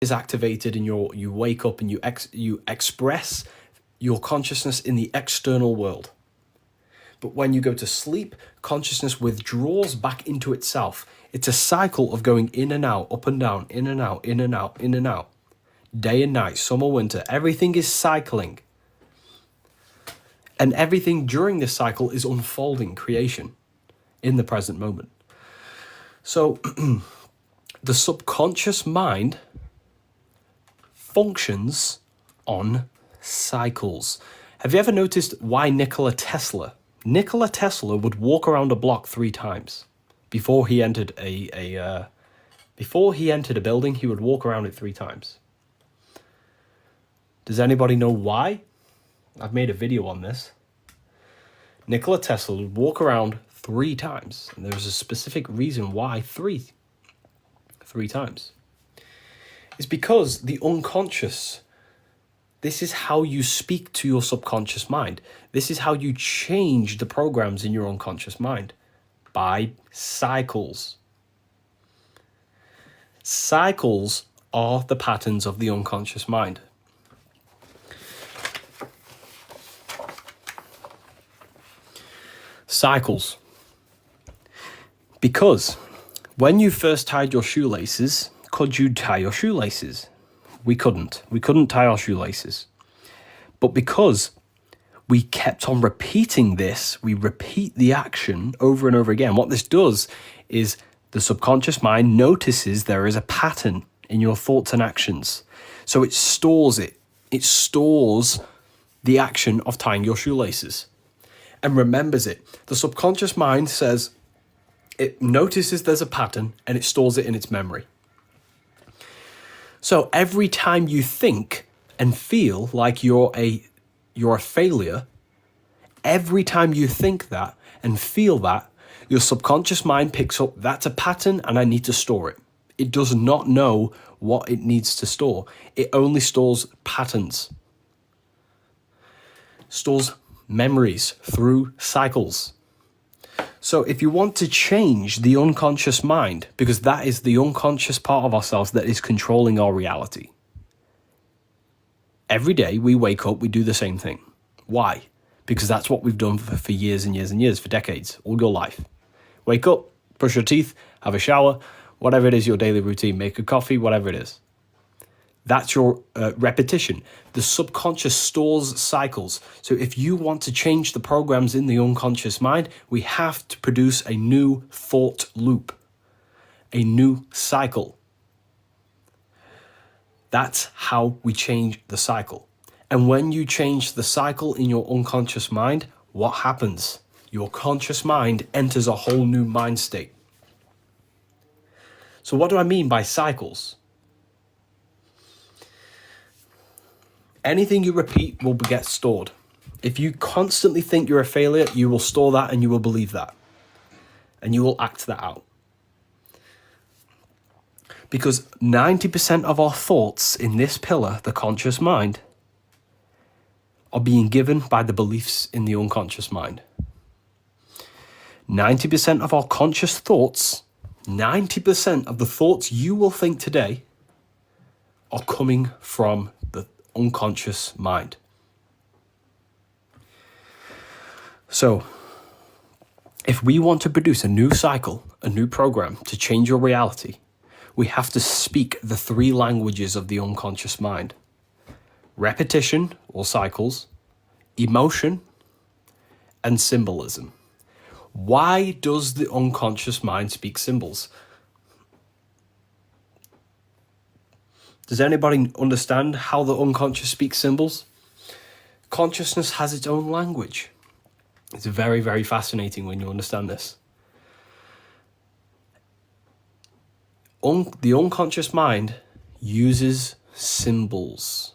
is activated and you wake up and you express your consciousness in the external world. But when you go to sleep, consciousness withdraws back into itself. It's a cycle of going in and out, up and down, in and out, in and out, in and out. Day and night, summer, winter, everything is cycling. And everything during this cycle is unfolding creation in the present moment. So the subconscious mind functions on cycles. Have you ever noticed why Nikola Tesla would walk around a block 3 times before he entered a building? He would walk around it 3 times. Does anybody know why? I've made a video on this. Nikola Tesla would walk around 3 times, and there's a specific reason why 3 times. It's because the unconscious, this is how you speak to your subconscious mind. This is how you change the programs in your unconscious mind, by cycles. Cycles are the patterns of the unconscious mind. Cycles. Because when you first tied your shoelaces, could you tie your shoelaces? We couldn't. We couldn't tie our shoelaces. But because we kept on repeating this, we repeat the action over and over again. What this does is the subconscious mind notices there is a pattern in your thoughts and actions. So it stores it. It stores the action of tying your shoelaces and remembers it. The subconscious mind says it notices there's a pattern and it stores it in its memory. So every time you think and feel like you're a failure, every time you think that and feel that, your subconscious mind picks up, that's a pattern and I need to store it. It does not know what it needs to store. It only stores patterns. Stores memories through cycles. So if you want to change the unconscious mind, because that is the unconscious part of ourselves that is controlling our reality. Every day we wake up, we do the same thing. Why? Because that's what we've done for years and years and years, for decades, all your life. Wake up, brush your teeth, have a shower, whatever it is your daily routine, make a coffee, whatever it is. That's your repetition. The subconscious stores cycles. So if you want to change the programs in the unconscious mind, we have to produce a new thought loop, a new cycle. That's how we change the cycle. And when you change the cycle in your unconscious mind, what happens? Your conscious mind enters a whole new mind state. So what do I mean by cycles? Anything you repeat will get stored. If you constantly think you're a failure, you will store that and you will believe that. And you will act that out. Because 90% of our thoughts in this pillar, the conscious mind, are being given by the beliefs in the unconscious mind. 90% of our conscious thoughts, 90% of the thoughts you will think today are coming from the unconscious mind. So, if we want to produce a new cycle, a new program to change your reality, we have to speak the 3 languages of the unconscious mind. Repetition, or cycles, emotion, and symbolism. Why does the unconscious mind speak symbols? Does anybody understand how the unconscious speaks symbols? Consciousness has its own language. It's very, very fascinating when you understand this. The unconscious mind uses symbols.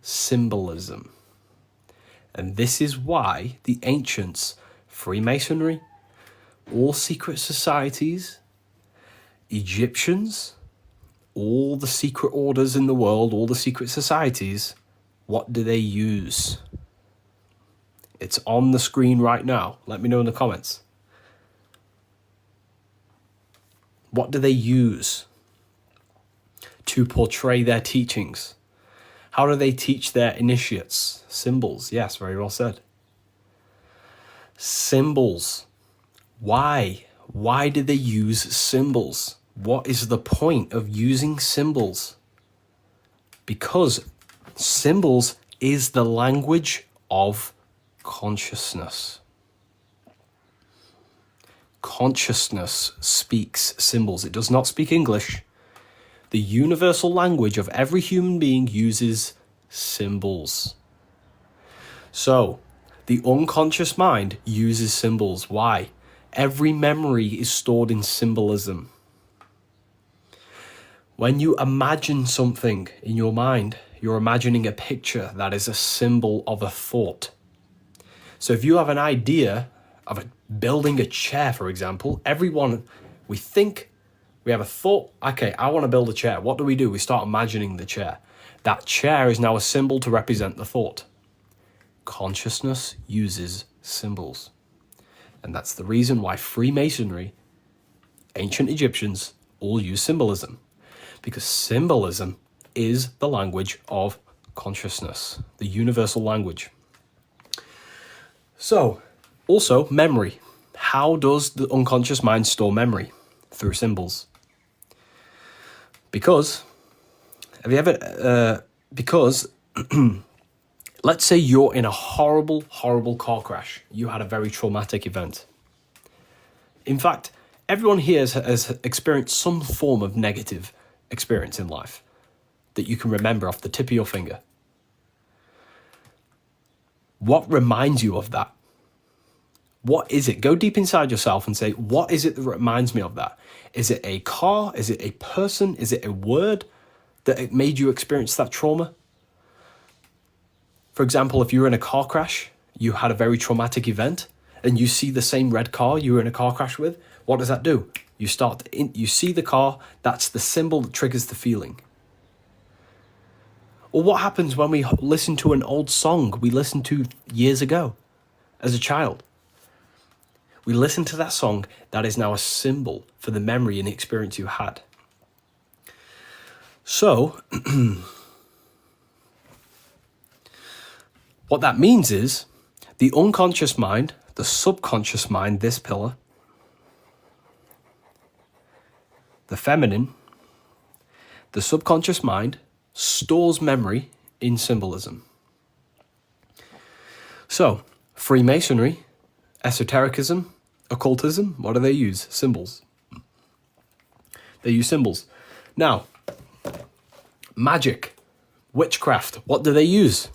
Symbolism. And this is why the ancients, Freemasonry, all secret societies, Egyptians, all the secret orders in the world, all the secret societies, what do they use? It's on the screen right now. Let me know in the comments. What do they use? to portray their teachings? How do they teach their initiates? Symbols. Yes, very well said. Symbols. Why? Why did they use symbols? What is the point of using symbols? Because symbols is the language of consciousness. Consciousness speaks symbols. It does not speak English. The universal language of every human being uses symbols. So, the unconscious mind uses symbols. Why? Every memory is stored in symbolism. When you imagine something in your mind, you're imagining a picture that is a symbol of a thought. So if you have an idea of building a chair, for example, we think, we have a thought, okay, I want to build a chair. What do? We start imagining the chair. That chair is now a symbol to represent the thought. Consciousness uses symbols. And that's the reason why Freemasonry, ancient Egyptians, all use symbolism. Because symbolism is the language of consciousness, the universal language. So, also memory. How does the unconscious mind store memory? Through symbols. Because, let's say you're in a horrible, horrible car crash. You had a very traumatic event. In fact, everyone here has experienced some form of negative experience in life that you can remember off the tip of your finger. What reminds you of that? What is it? Go deep inside yourself and say, what is it that reminds me of that? Is it a car? Is it a person? Is it a word that made you experience that trauma? For example, if you were in a car crash, you had a very traumatic event, and you see the same red car you were in a car crash with, what does that do? You see the car, that's the symbol that triggers the feeling. Or what happens when we listen to an old song we listened to years ago as a child? We listen to that song, that is now a symbol for the memory and the experience you had. So, what that means is the unconscious mind, the subconscious mind, this pillar, the feminine, the subconscious mind stores memory in symbolism. So, Freemasonry, esotericism, occultism, what do they use? Symbols. They use symbols. Now, magic, witchcraft, what do they use?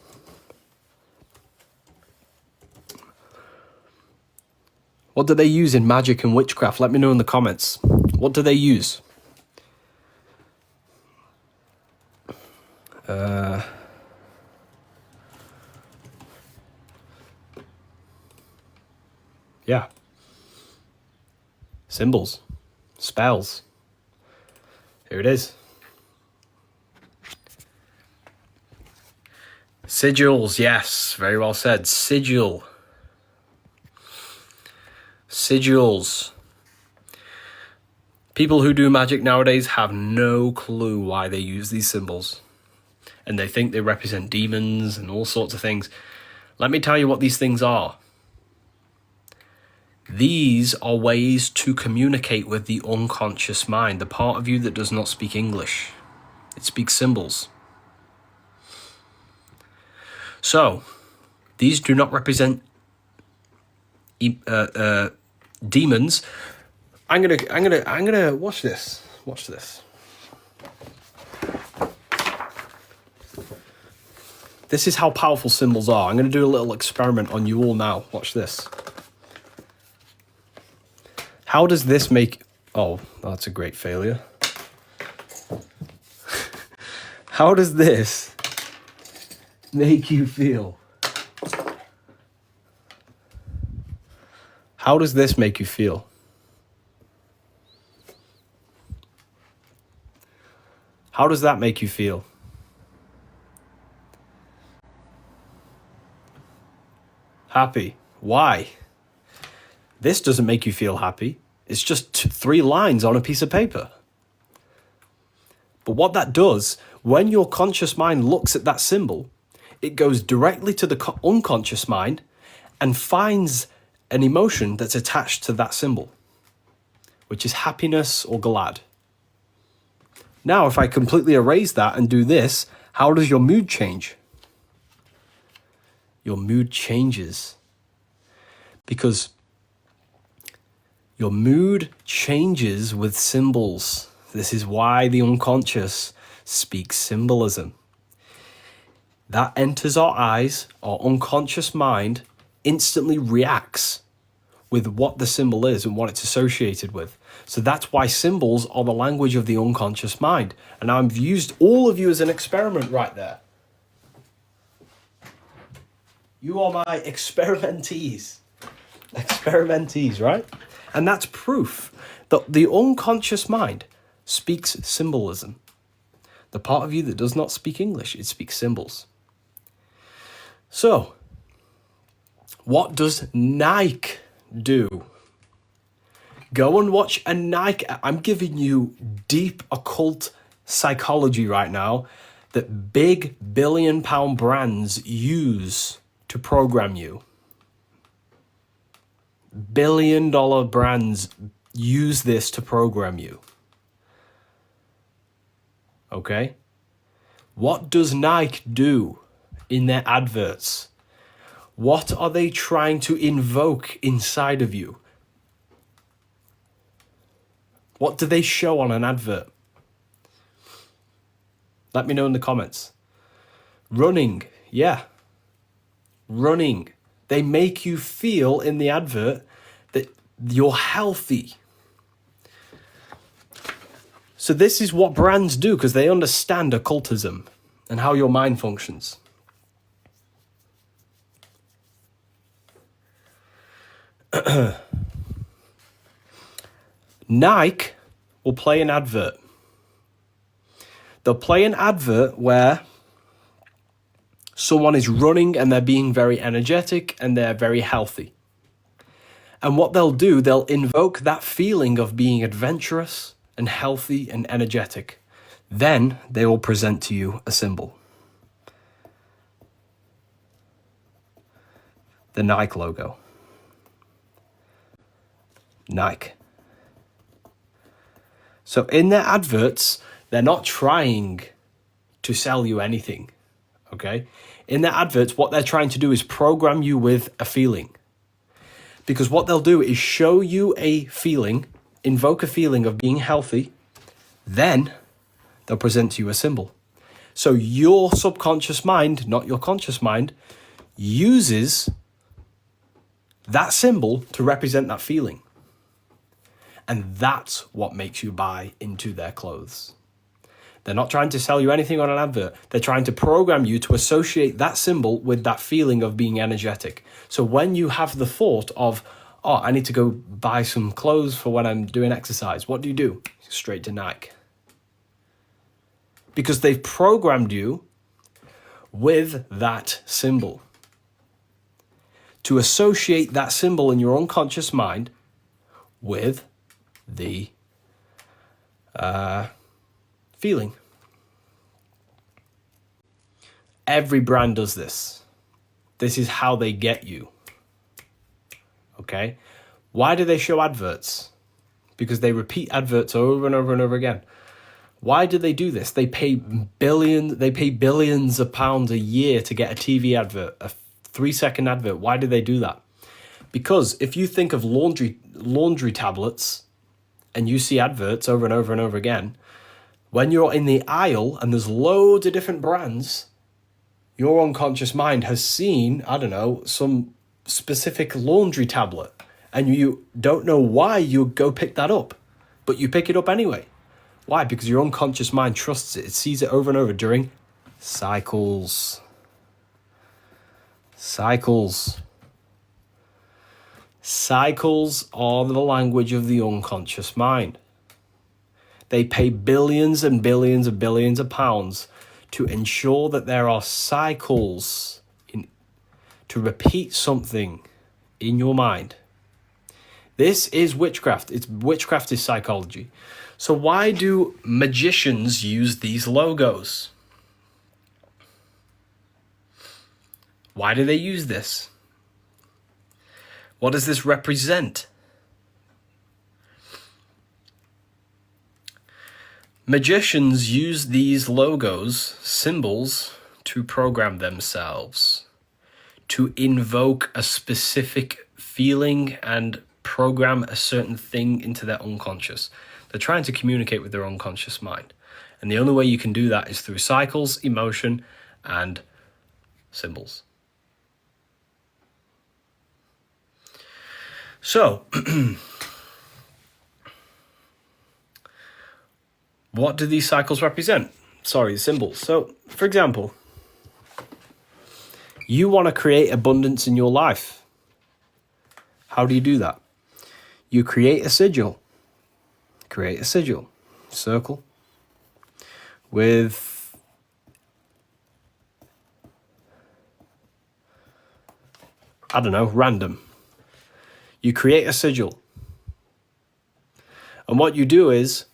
What do they use in magic and witchcraft? Let me know in the comments. What do they use? Yeah. Symbols. Spells. Here it is. Sigils, yes. Very well said. Sigil. Sigils. People who do magic nowadays have no clue why they use these symbols. And they think they represent demons and all sorts of things. Let me tell you what these things are. These are ways to communicate with the unconscious mind, the part of you that does not speak English. It speaks symbols. So, these do not represent demons. I'm gonna watch this. Watch this. This is how powerful symbols are. I'm gonna do a little experiment on you all now. Watch this. How does this make... Oh, that's a great failure. How does this make you feel? How does this make you feel? How does that make you feel? Happy. Why? This doesn't make you feel happy. It's just 3 lines on a piece of paper. But what that does, when your conscious mind looks at that symbol, it goes directly to the unconscious mind and finds an emotion that's attached to that symbol, which is happiness or glad. Now, if I completely erase that and do this, how does your mood change? Your mood changes because your mood changes with symbols. This is why the unconscious speaks symbolism. That enters our eyes, our unconscious mind instantly reacts with what the symbol is and what it's associated with. So that's why symbols are the language of the unconscious mind. And I've used all of you as an experiment right there. You are my experimentees. Experimentees, right? And that's proof that the unconscious mind speaks symbolism. The part of you that does not speak English, it speaks symbols. So, what does Nike do? Go and watch a Nike. I'm giving you deep occult psychology right now that big billion-pound brands use to program you. Billion-dollar brands use this to program you. Okay? What does Nike do in their adverts? What are they trying to invoke inside of you? What do they show on an advert? Let me know in the comments. Running, yeah. Running. They make you feel in the advert that you're healthy. So this is what brands do because they understand occultism and how your mind functions. Nike will play an advert. They'll play an advert where someone is running and they're being very energetic and they're very healthy. And what they'll do, they'll invoke that feeling of being adventurous and healthy and energetic. Then they will present to you a symbol. The Nike logo. Nike. So in their adverts, they're not trying to sell you anything, okay? In their adverts, what they're trying to do is program you with a feeling. Because what they'll do is show you a feeling, invoke a feeling of being healthy, then they'll present to you a symbol. So your subconscious mind, not your conscious mind, uses that symbol to represent that feeling. And that's what makes you buy into their clothes. They're not trying to sell you anything on an advert. They're trying to program you to associate that symbol with that feeling of being energetic. So when you have the thought of, oh, I need to go buy some clothes for when I'm doing exercise, what do? Straight to Nike. Because they've programmed you with that symbol. To associate that symbol in your unconscious mind with the feeling. Every brand does this. This is how they get you. Okay? Why do they show adverts? Because they repeat adverts over and over and over again. Why do they do this? They pay billions of pounds a year to get a TV advert, a 3-second advert. Why do they do that? Because if you think of laundry tablets and you see adverts over and over and over again, when you're in the aisle and there's loads of different brands, your unconscious mind has seen, I don't know, some specific laundry tablet, and you don't know why you go pick that up, but you pick it up anyway. Why? Because your unconscious mind trusts it. It sees it over and over during cycles. Cycles. Cycles are the language of the unconscious mind. They pay billions and billions and billions of pounds to ensure that there are cycles to repeat something in your mind. This is witchcraft. Witchcraft is psychology. So why do magicians use these logos? Why do they use this? What does this represent? Magicians use these logos, symbols, to program themselves, to invoke a specific feeling and program a certain thing into their unconscious. They're trying to communicate with their unconscious mind. And the only way you can do that is through cycles, emotion, and symbols. So, what do these cycles represent? Sorry, symbols. So, for example, you want to create abundance in your life. How do you do that? You create a sigil. Create a sigil. Circle. With I don't know, random. You create a sigil. And what you do is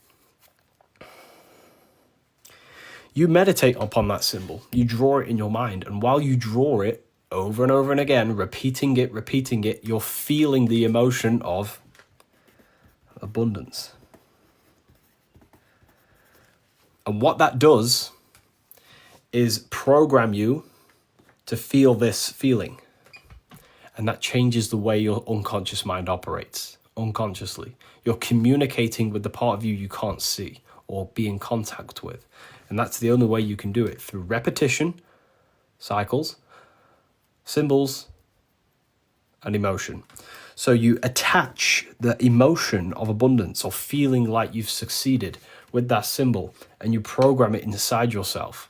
you meditate upon that symbol. You draw it in your mind. And while you draw it over and over and again, repeating it, you're feeling the emotion of abundance. And what that does is program you to feel this feeling. And that changes the way your unconscious mind operates, unconsciously. You're communicating with the part of you can't see or be in contact with. And that's the only way you can do it, through repetition, cycles, symbols, and emotion. So you attach the emotion of abundance or feeling like you've succeeded with that symbol, and you program it inside yourself.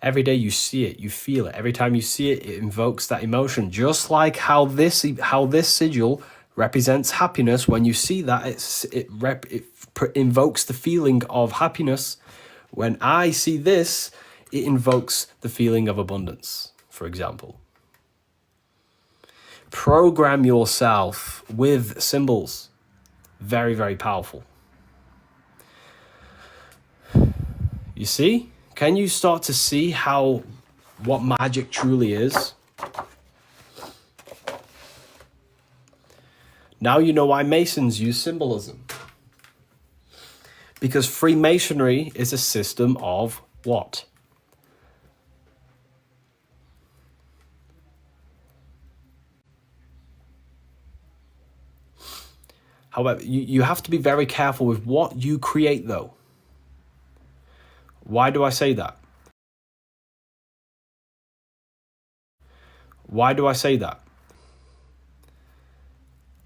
Every day you see it, you feel it. Every time you see it, it invokes that emotion. Just like how this sigil represents happiness. When you see that, it invokes the feeling of happiness. When I see this, it invokes the feeling of abundance, for example. Program yourself with symbols. Very, very powerful. You see? Can you start to see what magic truly is? Now you know why Masons use symbolism. Because Freemasonry is a system of what? However, you have to be very careful with what you create, though. Why do I say that? Why do I say that?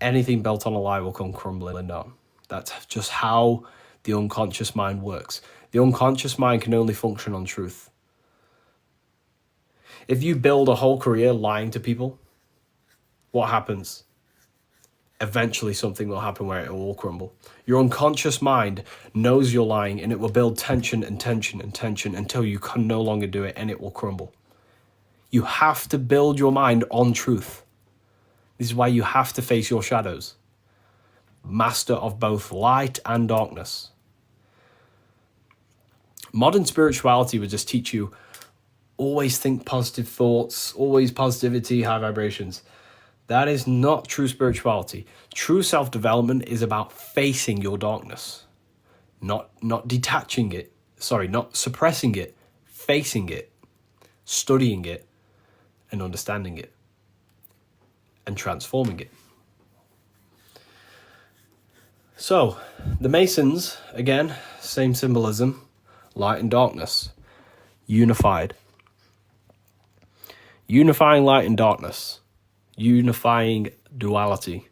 Anything built on a lie will come crumbling down. That's just how the unconscious mind works. The unconscious mind can only function on truth. If you build a whole career lying to people, what happens? Eventually something will happen where it will all crumble. Your unconscious mind knows you're lying, and it will build tension and tension and tension until you can no longer do it, and it will crumble. You have to build your mind on truth. This is why you have to face your shadows. Master of both light and darkness. Modern spirituality would just teach you, always think positive thoughts, always positivity, high vibrations. That is not true spirituality. True self-development is about facing your darkness. Not detaching it. Not suppressing it. Facing it. Studying it. And understanding it. And transforming it. So, the Masons, again, same symbolism. Light and darkness. Unified. Unifying light and darkness. Unifying duality.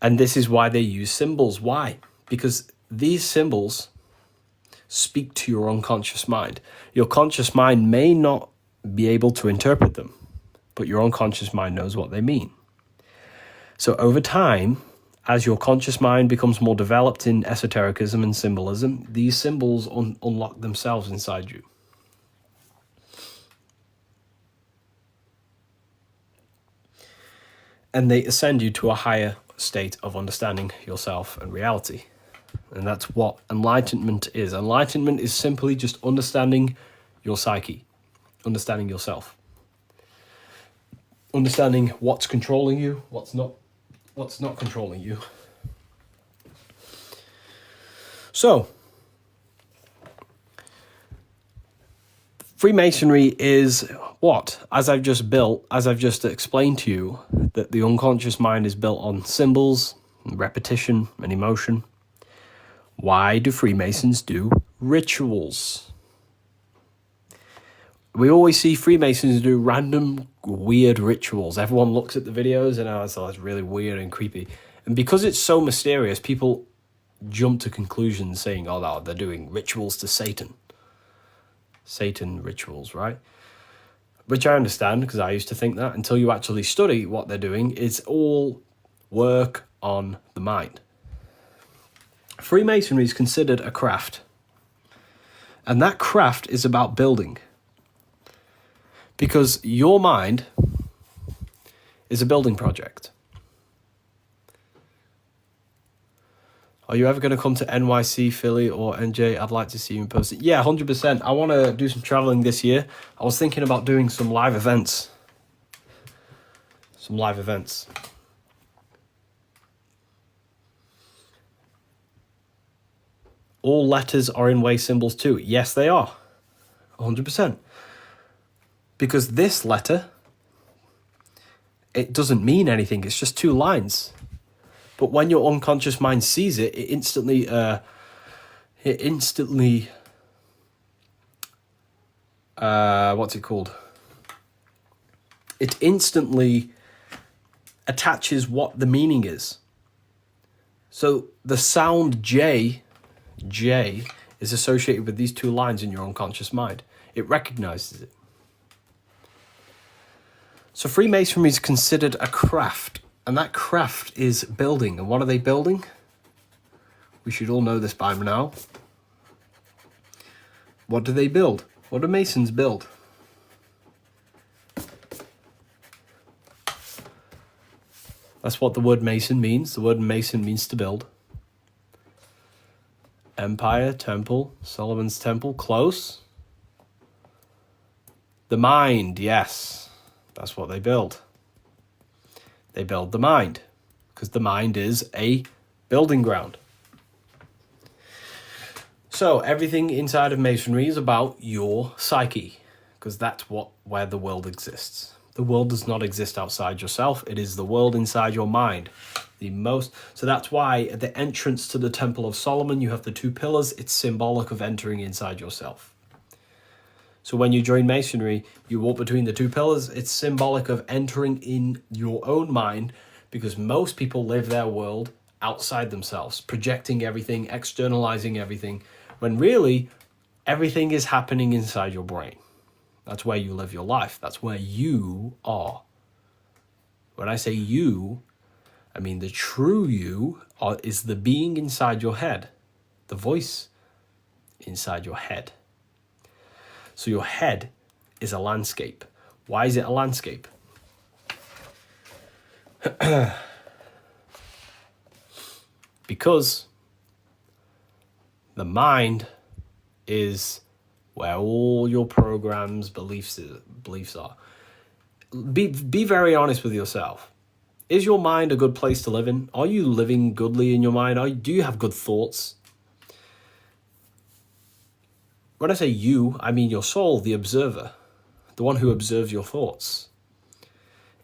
And this is why they use symbols. Why? Because these symbols speak to your unconscious mind. Your conscious mind may not be able to interpret them, but your unconscious mind knows what they mean. So over time, as your conscious mind becomes more developed in esotericism and symbolism, these symbols unlock themselves inside you. And they ascend you to a higher state of understanding yourself and reality. And that's what enlightenment is. Enlightenment is simply just understanding your psyche, understanding yourself, understanding what's controlling you, what's not controlling you. So, Freemasonry is what? As I've just explained to you, that the unconscious mind is built on symbols, and repetition, and emotion. Why do Freemasons do rituals? We always see Freemasons do random, weird rituals. Everyone looks at the videos and it's really weird and creepy. And because it's so mysterious, people jump to conclusions saying, oh, no, they're doing rituals to Satan. Satan rituals, right? Which I understand, because I used to think that until you actually study what they're doing. It's all work on the mind. Freemasonry is considered a craft. And that craft is about building. Because your mind is a building project. Are you ever going to come to NYC, Philly, or NJ? I'd like to see you in person. Yeah, 100%. I want to do some traveling this year. I was thinking about doing some live events. All letters are in way symbols too. Yes, they are. 100%. Because this letter, it doesn't mean anything. It's just two lines. But when your unconscious mind sees it, it instantly what's it called? It instantly attaches what the meaning is. So the sound J is associated with these two lines in your unconscious mind. It recognizes it. So Freemasonry is considered a craft, and that craft is building. And what are they building? We should all know this by now. What do they build? What do Masons build? That's what the word Mason means. The word Mason means to build. Empire, temple, Solomon's temple, close. The mind, yes. That's what they build. They build the mind, because the mind is a building ground. So everything inside of Masonry is about your psyche, because that's where the world exists. The world does not exist outside yourself. It is the world inside your mind. So that's why at the entrance to the Temple of Solomon, you have the two pillars. It's symbolic of entering inside yourself. So when you join Masonry, you walk between the two pillars. It's symbolic of entering in your own mind, because most people live their world outside themselves, projecting everything, externalizing everything, when really everything is happening inside your brain. That's where you live your life. That's where you are. When I say you, I mean the true you is the being inside your head, the voice inside your head. So your head is a landscape. Why is it a landscape? Because the mind is where all your programs, beliefs are. Be very honest with yourself. Is your mind a good place to live in? Are you living goodly in your mind? Do you have good thoughts? When I say you, I mean your soul, the observer, the one who observes your thoughts.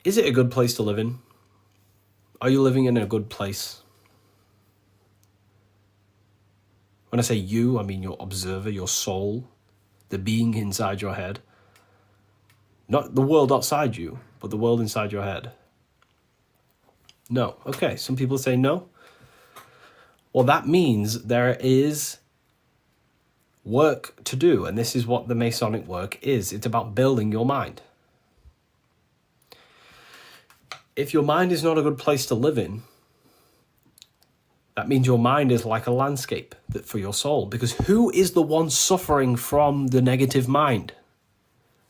Is it a good place to live in? Are you living in a good place? When I say you, I mean your observer, your soul, the being inside your head. Not the world outside you, but the world inside your head. No. Okay, some people say no. Well, that means there is work to do, and this is what the Masonic work is. It's about building your mind. If your mind is not a good place to live in, that means your mind is like a landscape for your soul, because who is the one suffering from the negative mind?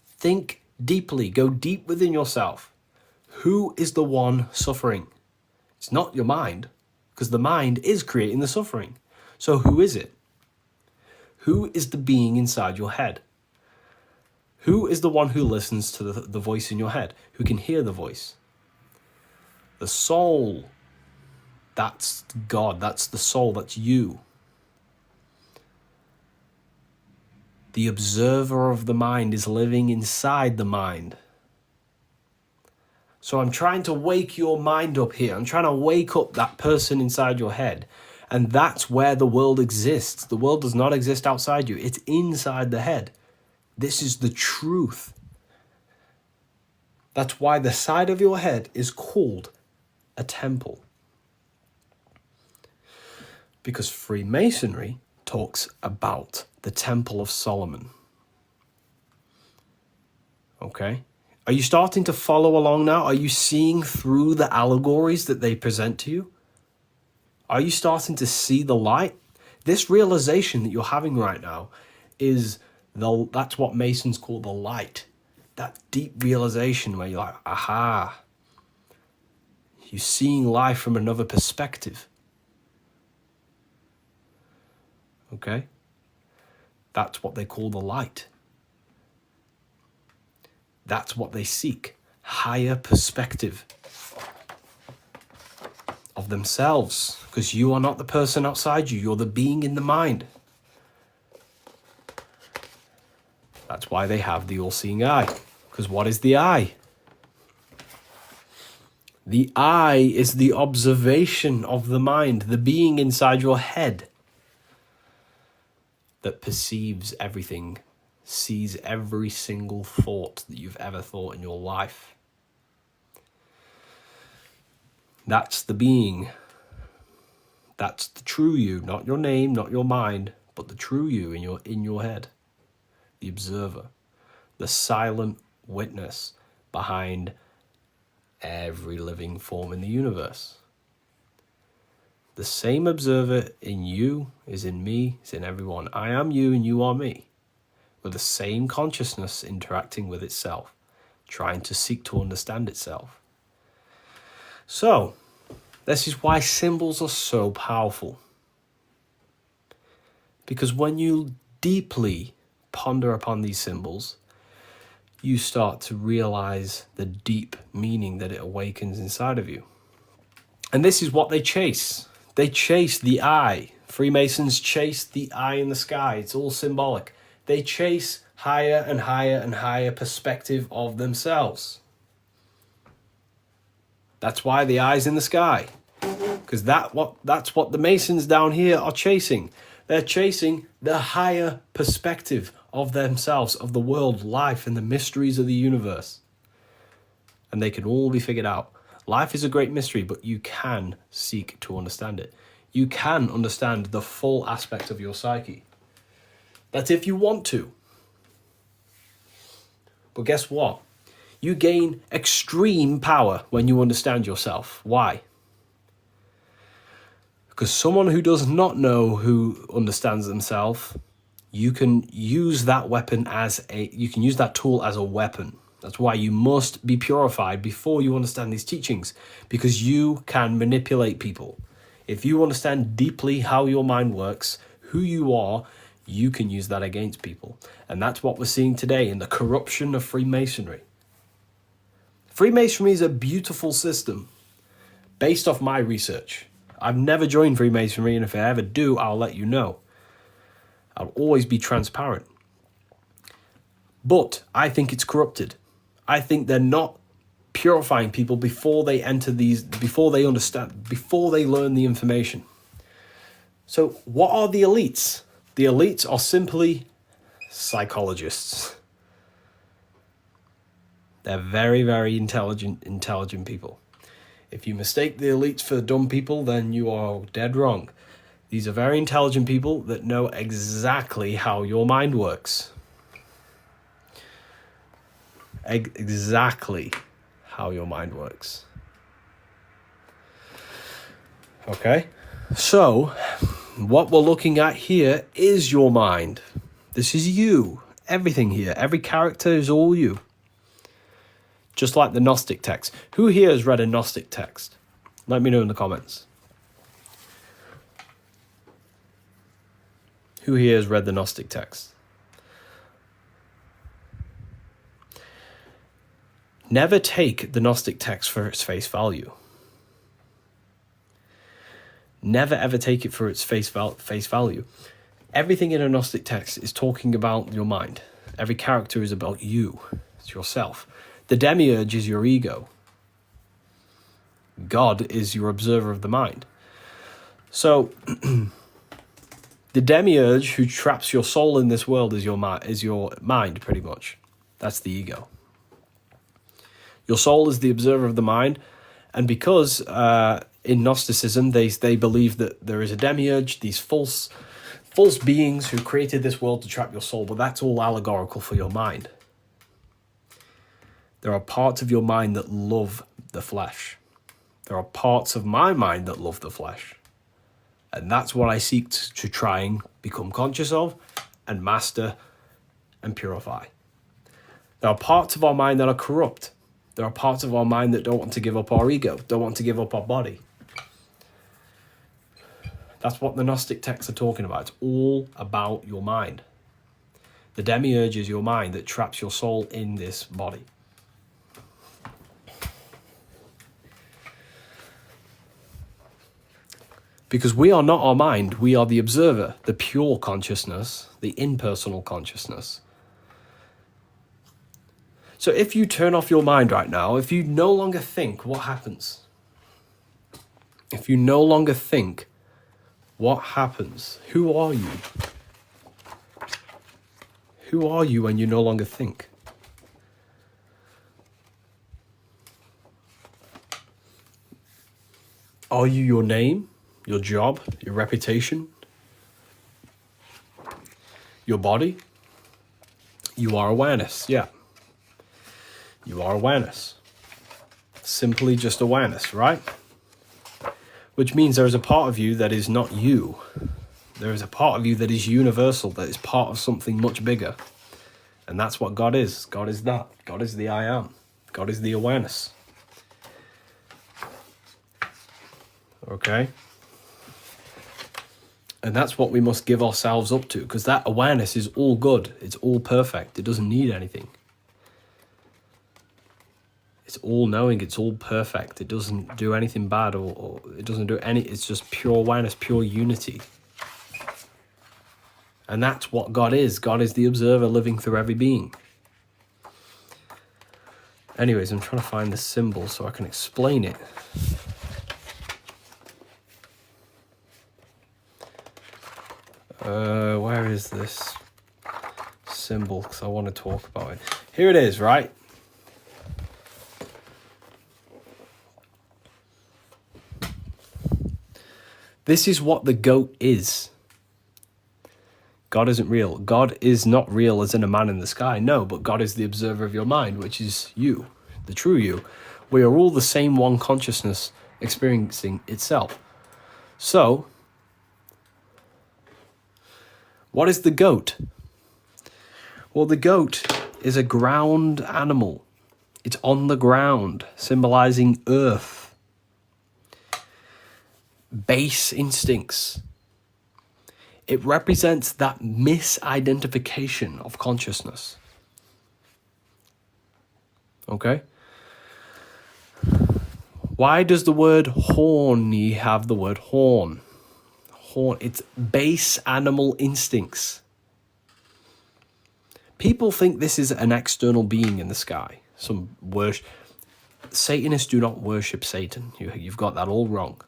Think deeply, go deep within yourself. Who is the one suffering? It's not your mind, because the mind is creating the suffering. So who is it? Who is the being inside your head? Who is the one who listens to the voice in your head? Who can hear the voice? The soul. That's God. That's the soul. That's you. The observer of the mind is living inside the mind. So I'm trying to wake your mind up here. I'm trying to wake up that person inside your head. And that's where the world exists. The world does not exist outside you. It's inside the head. This is the truth. That's why the side of your head is called a temple. Because Freemasonry talks about the Temple of Solomon. Okay? Are you starting to follow along now? Are you seeing through the allegories that they present to you? Are you starting to see the light? This realization that you're having right now that's what Masons call the light. That deep realization where you're like, aha. You're seeing life from another perspective. Okay? That's what they call the light. That's what they seek. Higher perspective of themselves. Because you are not the person outside you. You're the being in the mind. That's why they have the all-seeing eye. Because what is the eye? The eye is the observation of the mind, the being inside your head that perceives everything, sees every single thought that you've ever thought in your life. That's the being. That's the true you, not your name, not your mind, but the true you in your head. The observer, the silent witness behind every living form in the universe. The same observer in you is in me, is in everyone. I am you and you are me. With the same consciousness interacting with itself, trying to seek to understand itself. So, this is why symbols are so powerful. Because when you deeply ponder upon these symbols, you start to realize the deep meaning that it awakens inside of you. And this is what they chase. They chase the eye. Freemasons chase the eye in the sky. It's all symbolic. They chase higher and higher and higher perspective of themselves. That's why the eye's in the sky. Because that's what the Masons down here are chasing. They're chasing the higher perspective of themselves, of the world, life, and the mysteries of the universe. And they can all be figured out. Life is a great mystery, but you can seek to understand it. You can understand the full aspect of your psyche. That's if you want to. But guess what? You gain extreme power when you understand yourself. Why? Because someone who does not know who understands themselves, you can use that tool as a weapon. That's why you must be purified before you understand these teachings, because you can manipulate people. If you understand deeply how your mind works, who you are, you can use that against people. And that's what we're seeing today in the corruption of Freemasonry. Freemasonry is a beautiful system based off my research. I've never joined Freemasonry, and if I ever do, I'll let you know. I'll always be transparent. But I think it's corrupted. I think they're not purifying people before they enter these, before they understand, before they learn the information. So what are the elites? The elites are simply psychologists. They're very, very intelligent people. If you mistake the elites for dumb people, then you are dead wrong. These are very intelligent people that know exactly how your mind works. Exactly how your mind works. Okay? So, what we're looking at here is your mind. This is you. Everything here. Every character is all you. Just like the Gnostic text. Who here has read a Gnostic text? Let me know in the comments. Who here has read the Gnostic text? Never take the Gnostic text for its face value. Never ever take it for its face value. Everything in a Gnostic text is talking about your mind. Every character is about you. It's yourself. The demiurge is your ego. God is your observer of the mind. So, the demiurge who traps your soul in this world is your mind, pretty much. That's the ego. Your soul is the observer of the mind, and because in Gnosticism they believe that there is a demiurge, these false beings who created this world to trap your soul, but that's all allegorical for your mind. There are parts of your mind that love the flesh. There are parts of my mind that love the flesh. And that's what I seek to try and become conscious of and master and purify. There are parts of our mind that are corrupt. There are parts of our mind that don't want to give up our ego, don't want to give up our body. That's what the Gnostic texts are talking about. It's all about your mind. The demiurge is your mind that traps your soul in this body. Because we are not our mind, we are the observer, the pure consciousness, the impersonal consciousness. So if you turn off your mind right now, if you no longer think, what happens? If you no longer think, what happens? Who are you? Who are you when you no longer think? Are you your name, your job, your reputation, your body? You are awareness, yeah. You are awareness. Simply just awareness, right? Which means there is a part of you that is not you. There is a part of you that is universal, that is part of something much bigger. And that's what God is. God is that. God is the I am. God is the awareness. Okay? And that's what we must give ourselves up to, because that awareness is all good. It's all perfect. It doesn't need anything. It's all knowing, it's all perfect. It doesn't do anything bad or it doesn't do any, it's just pure awareness, pure unity. And that's what God is. God is the observer living through every being. Anyways, I'm trying to find the symbol so I can explain it. Where is this symbol? Because I want to talk about it. Here it is, right? This is what the goat is. God isn't real. God is not real as in a man in the sky. No, but God is the observer of your mind, which is you, the true you. We are all the same one consciousness experiencing itself. So, what is the goat? Well, the goat is a ground animal. It's on the ground, symbolizing earth. Base instincts. It represents that misidentification of consciousness. Okay? Why does the word horny have the word horn? Horn. It's base animal instincts. People think this is an external being in the sky. Some worship. Satanists do not worship Satan. You've got that all wrong.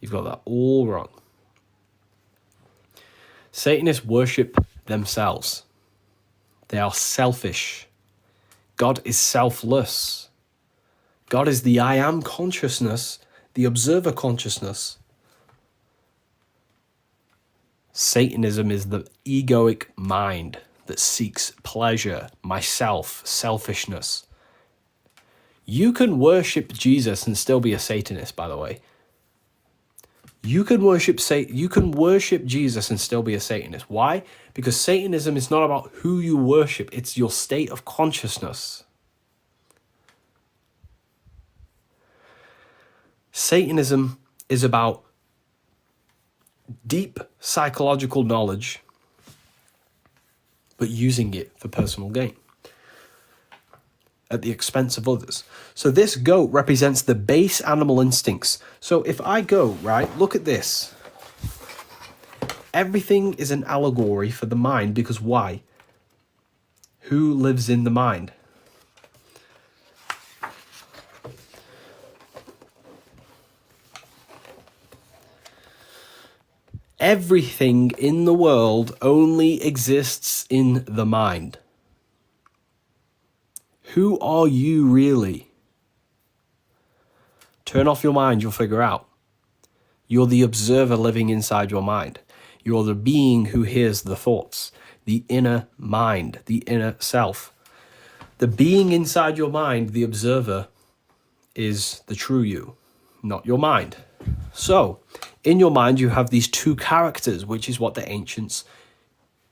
You've got that all wrong. Satanists worship themselves. They are selfish. God is selfless. God is the I am consciousness, the observer consciousness. Satanism is the egoic mind that seeks pleasure, myself, selfishness. You can worship Jesus and still be a Satanist, by the way. You can worship Jesus and still be a Satanist. Why? Because Satanism is not about who you worship, it's your state of consciousness. Satanism is about deep psychological knowledge, but using it for personal gain at the expense of others. So this goat represents the base animal instincts. So if I go, right, look at this. Everything is an allegory for the mind, because why? Who lives in the mind? Everything in the world only exists in the mind. Who are you really? Turn off your mind, you'll figure out. You're the observer living inside your mind. You're the being who hears the thoughts, the inner mind, the inner self. The being inside your mind, the observer, is the true you, not your mind. So, in your mind, you have these two characters, which is what the ancients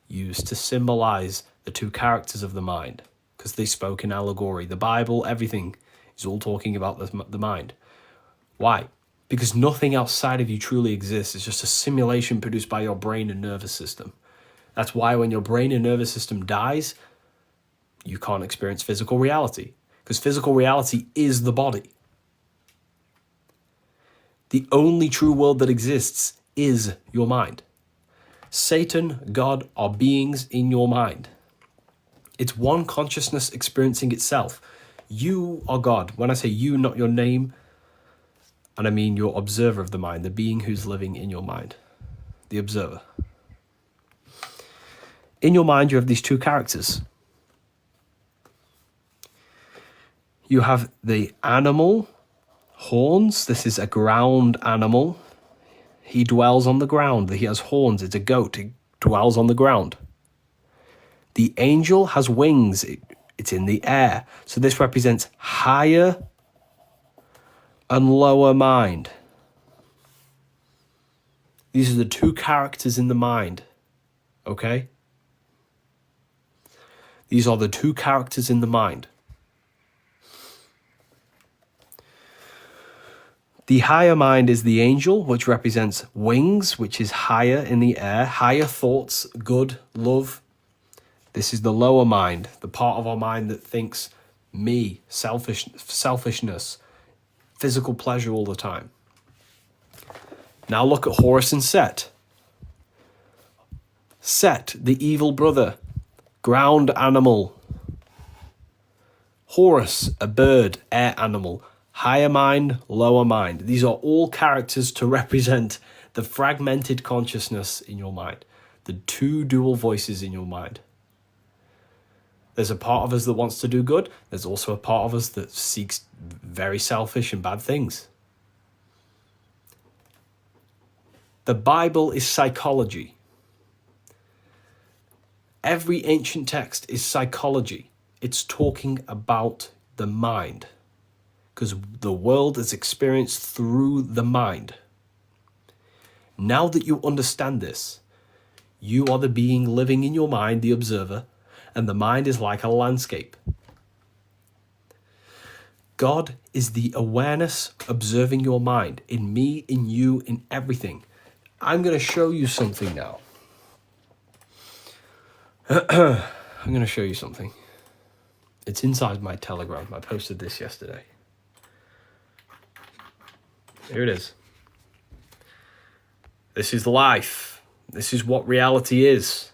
used to symbolize the two characters of the mind, because they spoke in allegory. The Bible, everything is all talking about the mind. Why? Because nothing outside of you truly exists. It's just a simulation produced by your brain and nervous system. That's why when your brain and nervous system dies, you can't experience physical reality, because physical reality is the body. The only true world that exists is your mind. Satan, God, are beings in your mind. It's one consciousness experiencing itself. You are God. When I say you, not your name, and I mean your observer of the mind, the being who's living in your mind, the observer. In your mind, you have these two characters. You have the animal, horns. This is a ground animal. He dwells on the ground. He has horns. It's a goat. It dwells on the ground. The angel has wings. It's in the air. So this represents higher and lower mind. These are the two characters in the mind. Okay? These are the two characters in the mind. The higher mind is the angel, which represents wings, which is higher in the air, higher thoughts, good, love. This is the lower mind, the part of our mind that thinks me, selfishness, physical pleasure all the time. Now look at Horus and Set. Set, the evil brother, ground animal. Horus, a bird, air animal. Higher mind, lower mind. These are all characters to represent the fragmented consciousness in your mind, the two dual voices in your mind. There's a part of us that wants to do good. There's also a part of us that seeks very selfish and bad things. The Bible is psychology. Every ancient text is psychology. It's talking about the mind, because the world is experienced through the mind. Now that you understand this, you are the being living in your mind, the observer, and the mind is like a landscape. God is the awareness observing your mind, in me, in you, in everything. I'm going to show you something now. I'm going to show you something. It's inside my Telegram. I posted this yesterday. Here it is. This is life. This is what reality is.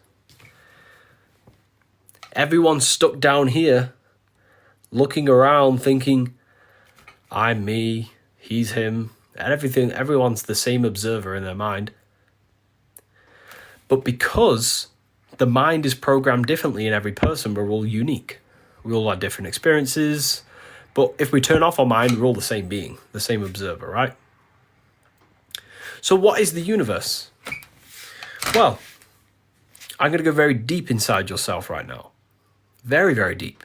Everyone's stuck down here, looking around, thinking, I'm me, he's him, and everything. Everyone's the same observer in their mind. But because the mind is programmed differently in every person, we're all unique. We all have different experiences. But if we turn off our mind, we're all the same being, the same observer, right? So what is the universe? Well, I'm going to go very deep inside yourself right now. Very, very deep.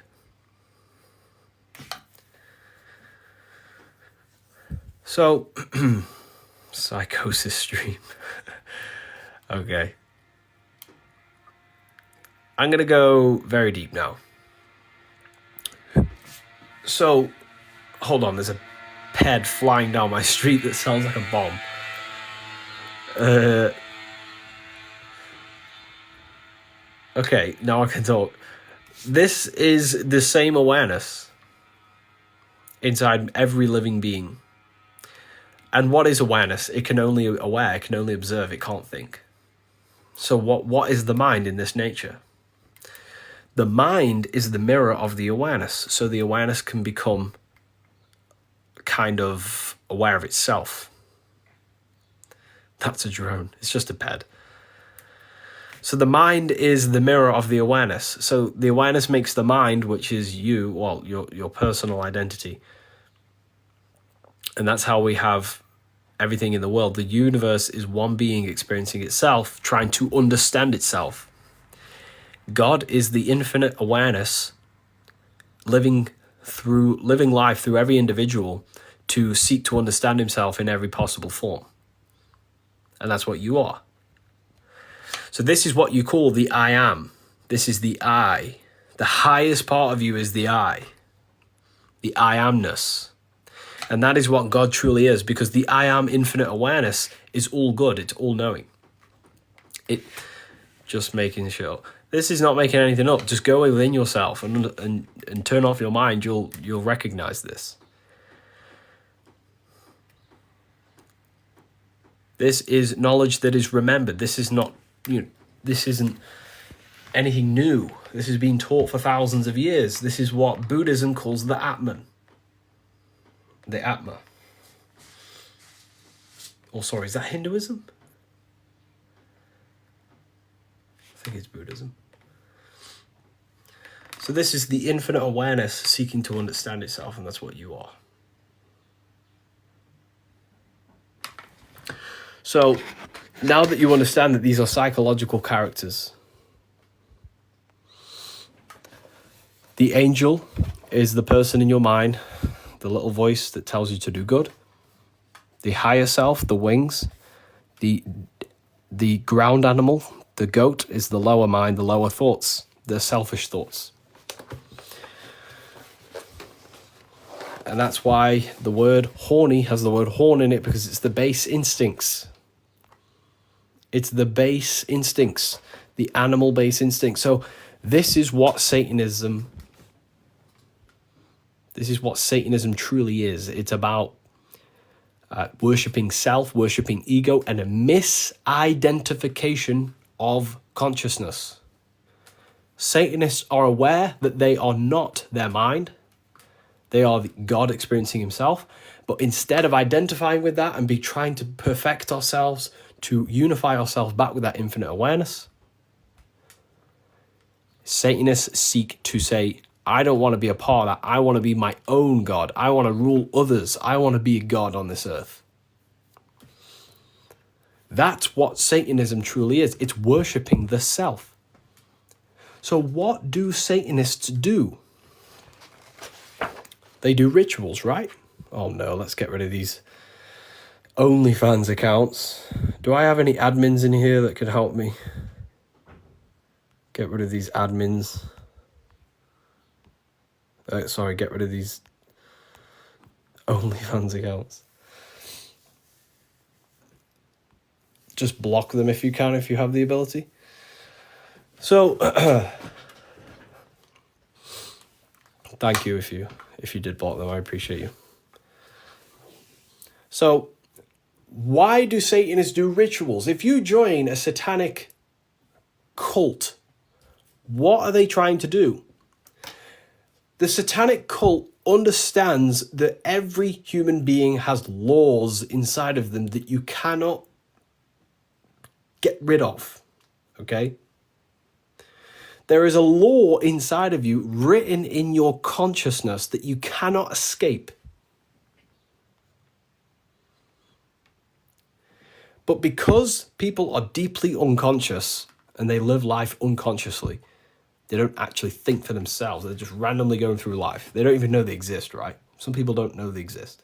So, psychosis stream. Okay. I'm going to go very deep now. So, hold on, there's a ped flying down my street that sounds like a bomb. Okay, now I can talk. This is the same awareness inside every living being. And what is awareness? It can only aware, it can only observe, it can't think. So what is the mind in this nature? The mind is the mirror of the awareness. So the awareness can become kind of aware of itself. That's a drone. It's just a bed. So the mind is the mirror of the awareness. So the awareness makes the mind, which is you, well, your personal identity. And that's how we have everything in the world. The universe is one being experiencing itself, trying to understand itself. God is the infinite awareness, living life through every individual to seek to understand himself in every possible form. And that's what you are. So this is what you call the I am. This is the I. The highest part of you is the I amness. And that is what God truly is, because the I am infinite awareness is all good. It's all knowing. Just making sure. This is not making anything up. Just go within yourself and turn off your mind. You'll recognize this. This is knowledge that is remembered. This is not, this isn't anything new. This has been taught for thousands of years. This is what Buddhism calls the Atman. The Atma. Or sorry, is that Hinduism? I think it's Buddhism. So this is the infinite awareness seeking to understand itself, and that's what you are. So now that you understand that these are psychological characters, the angel is the person in your mind, the little voice that tells you to do good. The higher self, the wings. The ground animal, the goat, is the lower mind, the lower thoughts, the selfish thoughts. And that's why the word horny has the word horn in it, because it's the base instincts. It's the base instincts, the animal base instincts. So this is what Satanism truly is. It's about worshipping self, worshipping ego, and a misidentification of consciousness. Satanists are aware that they are not their mind. They are God experiencing himself. But instead of identifying with that and trying to perfect ourselves, to unify ourselves back with that infinite awareness, Satanists seek to say, I don't want to be a part of that. I want to be my own God. I want to rule others. I want to be a God on this earth. That's what Satanism truly is. It's worshipping the self. So what do Satanists do? They do rituals, right? Oh no, let's get rid of these OnlyFans accounts. Do I have any admins in here that could help me? Get rid of these admins. Get rid of these OnlyFans accounts. Just block them if you can, if you have the ability. So, thank you if you did block them. I appreciate you. So, why do Satanists do rituals? If you join a satanic cult, what are they trying to do? The satanic cult understands that every human being has laws inside of them that you cannot get rid of, okay? There is a law inside of you written in your consciousness that you cannot escape. But because people are deeply unconscious and they live life unconsciously, they don't actually think for themselves. They're just randomly going through life. They don't even know they exist, right? Some people don't know they exist.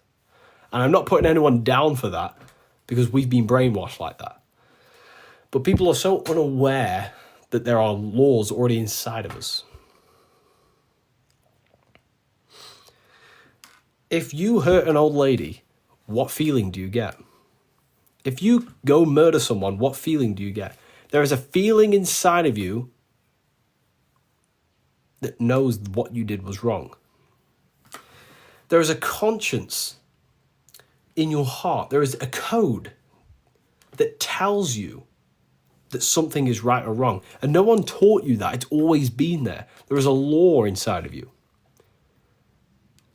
And I'm not putting anyone down for that, because we've been brainwashed like that. But people are so unaware that there are laws already inside of us. If you hurt an old lady, what feeling do you get? If you go murder someone, what feeling do you get? There is a feeling inside of you that knows what you did was wrong. There is a conscience in your heart. There is a code that tells you that something is right or wrong. And no one taught you that. It's always been there. There is a law inside of you,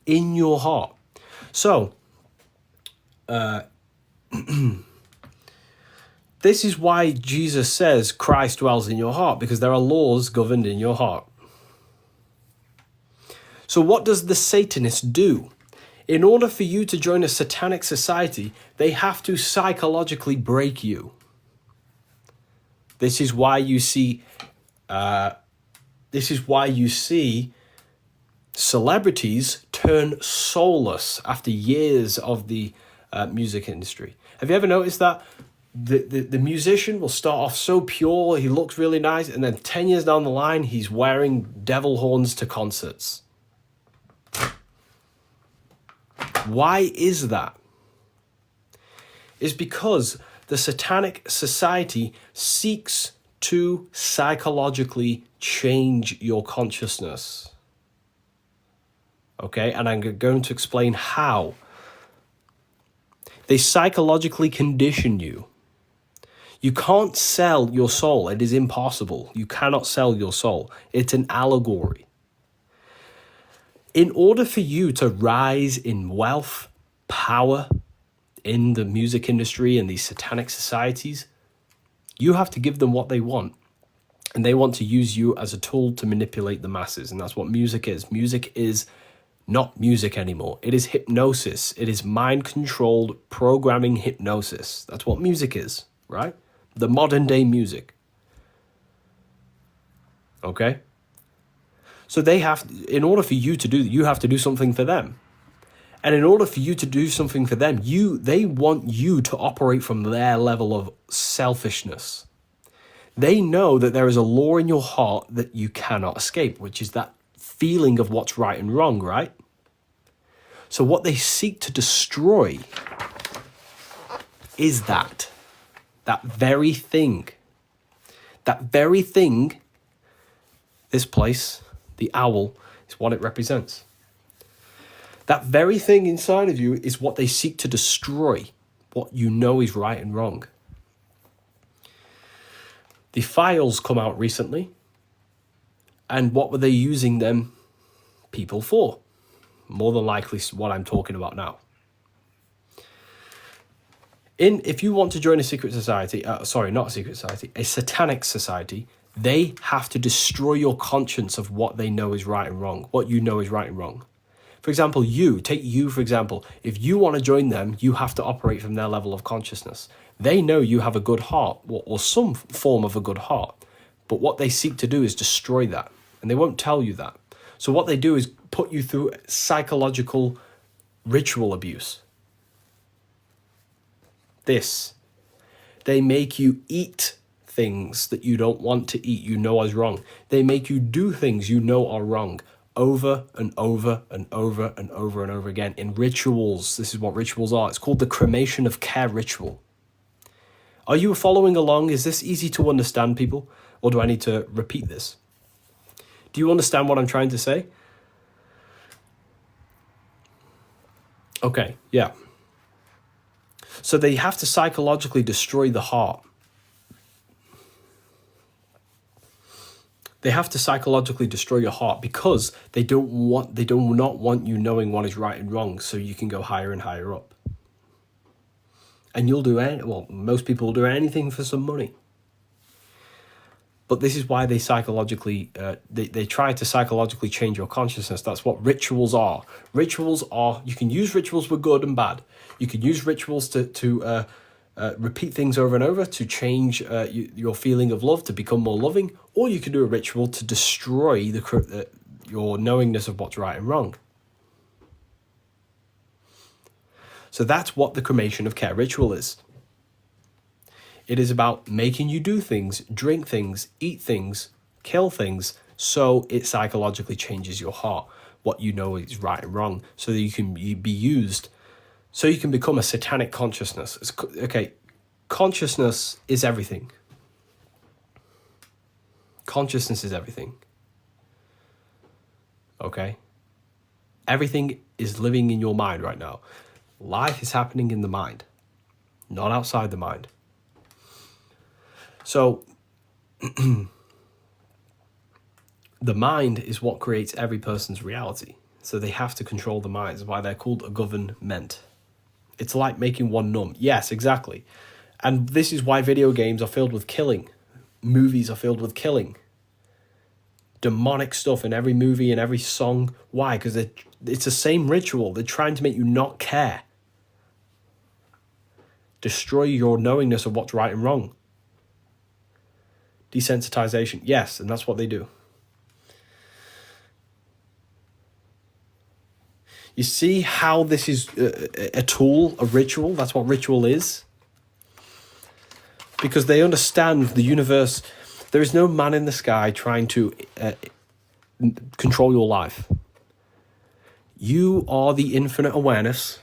in your heart. So, this is why Jesus says Christ dwells in your heart, because there are laws governed in your heart. So what does the Satanist do? In order for you to join a satanic society, they have to psychologically break you. This is why you see celebrities turn soulless after years of the music industry. Have you ever noticed that? The musician will start off so pure, he looks really nice, and then 10 years down the line, he's wearing devil horns to concerts. Why is that? It's because the satanic society seeks to psychologically change your consciousness. Okay, and I'm going to explain how. They psychologically condition you. You can't sell your soul. It is impossible. You cannot sell your soul. It's an allegory. In order for you to rise in wealth, power, in the music industry and these satanic societies, you have to give them what they want. And they want to use you as a tool to manipulate the masses. And that's what music is. Music is not music anymore. It is hypnosis. It is mind-controlled programming hypnosis. That's what music is, right? The modern day music. Okay? So in order for you to do that, you have to do something for them. And in order for you to do something for them, they want you to operate from their level of selfishness. They know that there is a law in your heart that you cannot escape, which is that feeling of what's right and wrong, right? So what they seek to destroy is that very thing. That very thing, this place, the owl, is what it represents. That very thing inside of you is what they seek to destroy, what you know is right and wrong. The files come out recently, and what were they using them people for? More than likely what I'm talking about now. If you want to join a secret society, not a secret society, a satanic society, they have to destroy your conscience of what they know is right and wrong, what you know is right and wrong. For example, take you, for example. If you want to join them, you have to operate from their level of consciousness. They know you have a good heart, or some form of a good heart. But what they seek to do is destroy that. And they won't tell you that. So what they do is put you through psychological ritual abuse. They make you eat things that you don't want to eat, you know is wrong. They make you do things you know are wrong, over and over and over and over and over again in rituals. This is what rituals are. It's called the cremation of care ritual. Are you following along? Is this easy to understand, people? Or do I need to repeat this? Do you understand what I'm trying to say? Okay, yeah. So they have to psychologically destroy the heart. They have to psychologically destroy your heart because they do not want you knowing what is right and wrong, so you can go higher and higher up. And most people will do anything for some money. But this is why they psychologically, they try to psychologically change your consciousness. That's what rituals are. Rituals are, you can use rituals for good and bad. You can use rituals to repeat things over and over to change your feeling of love, to become more loving, or you can do a ritual to destroy your knowingness of what's right and wrong. So that's what the cremation of care ritual is. It is about making you do things, drink things, eat things, kill things, so it psychologically changes your heart, what you know is right and wrong, so that you can be used, so you can become a satanic consciousness. Okay, consciousness is everything. Consciousness is everything. okay? Everything is living in your mind right now. Life is happening in the mind, not outside the mind. So the mind is what creates every person's reality. So they have to control the mind. That's why they're called a government. It's like making one numb. Yes, exactly. And this is why video games are filled with killing. Movies are filled with killing. Demonic stuff in every movie and every song. Why? Because it's the same ritual. They're trying to make you not care. Destroy your knowingness of what's right and wrong. Desensitization. Yes, and that's what they do. You see how this is a tool, a ritual? That's what ritual is. Because they understand the universe. There is no man in the sky trying to control your life. You are the infinite awareness.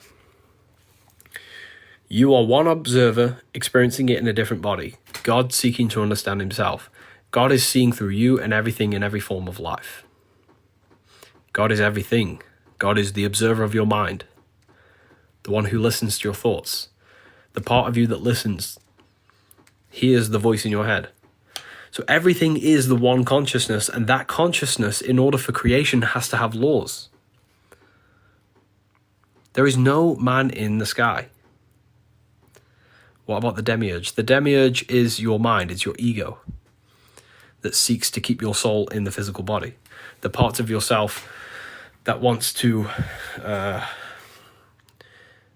You are one observer experiencing it in a different body. God seeking to understand himself. God is seeing through you and everything in every form of life. God is everything. God is the observer of your mind, the one who listens to your thoughts. The part of you that listens hears the voice in your head. So everything is the one consciousness, and that consciousness, in order for creation, has to have laws. There is no man in the sky. What about the demiurge? The demiurge is your mind, it's your ego that seeks to keep your soul in the physical body. The parts of yourself that wants to,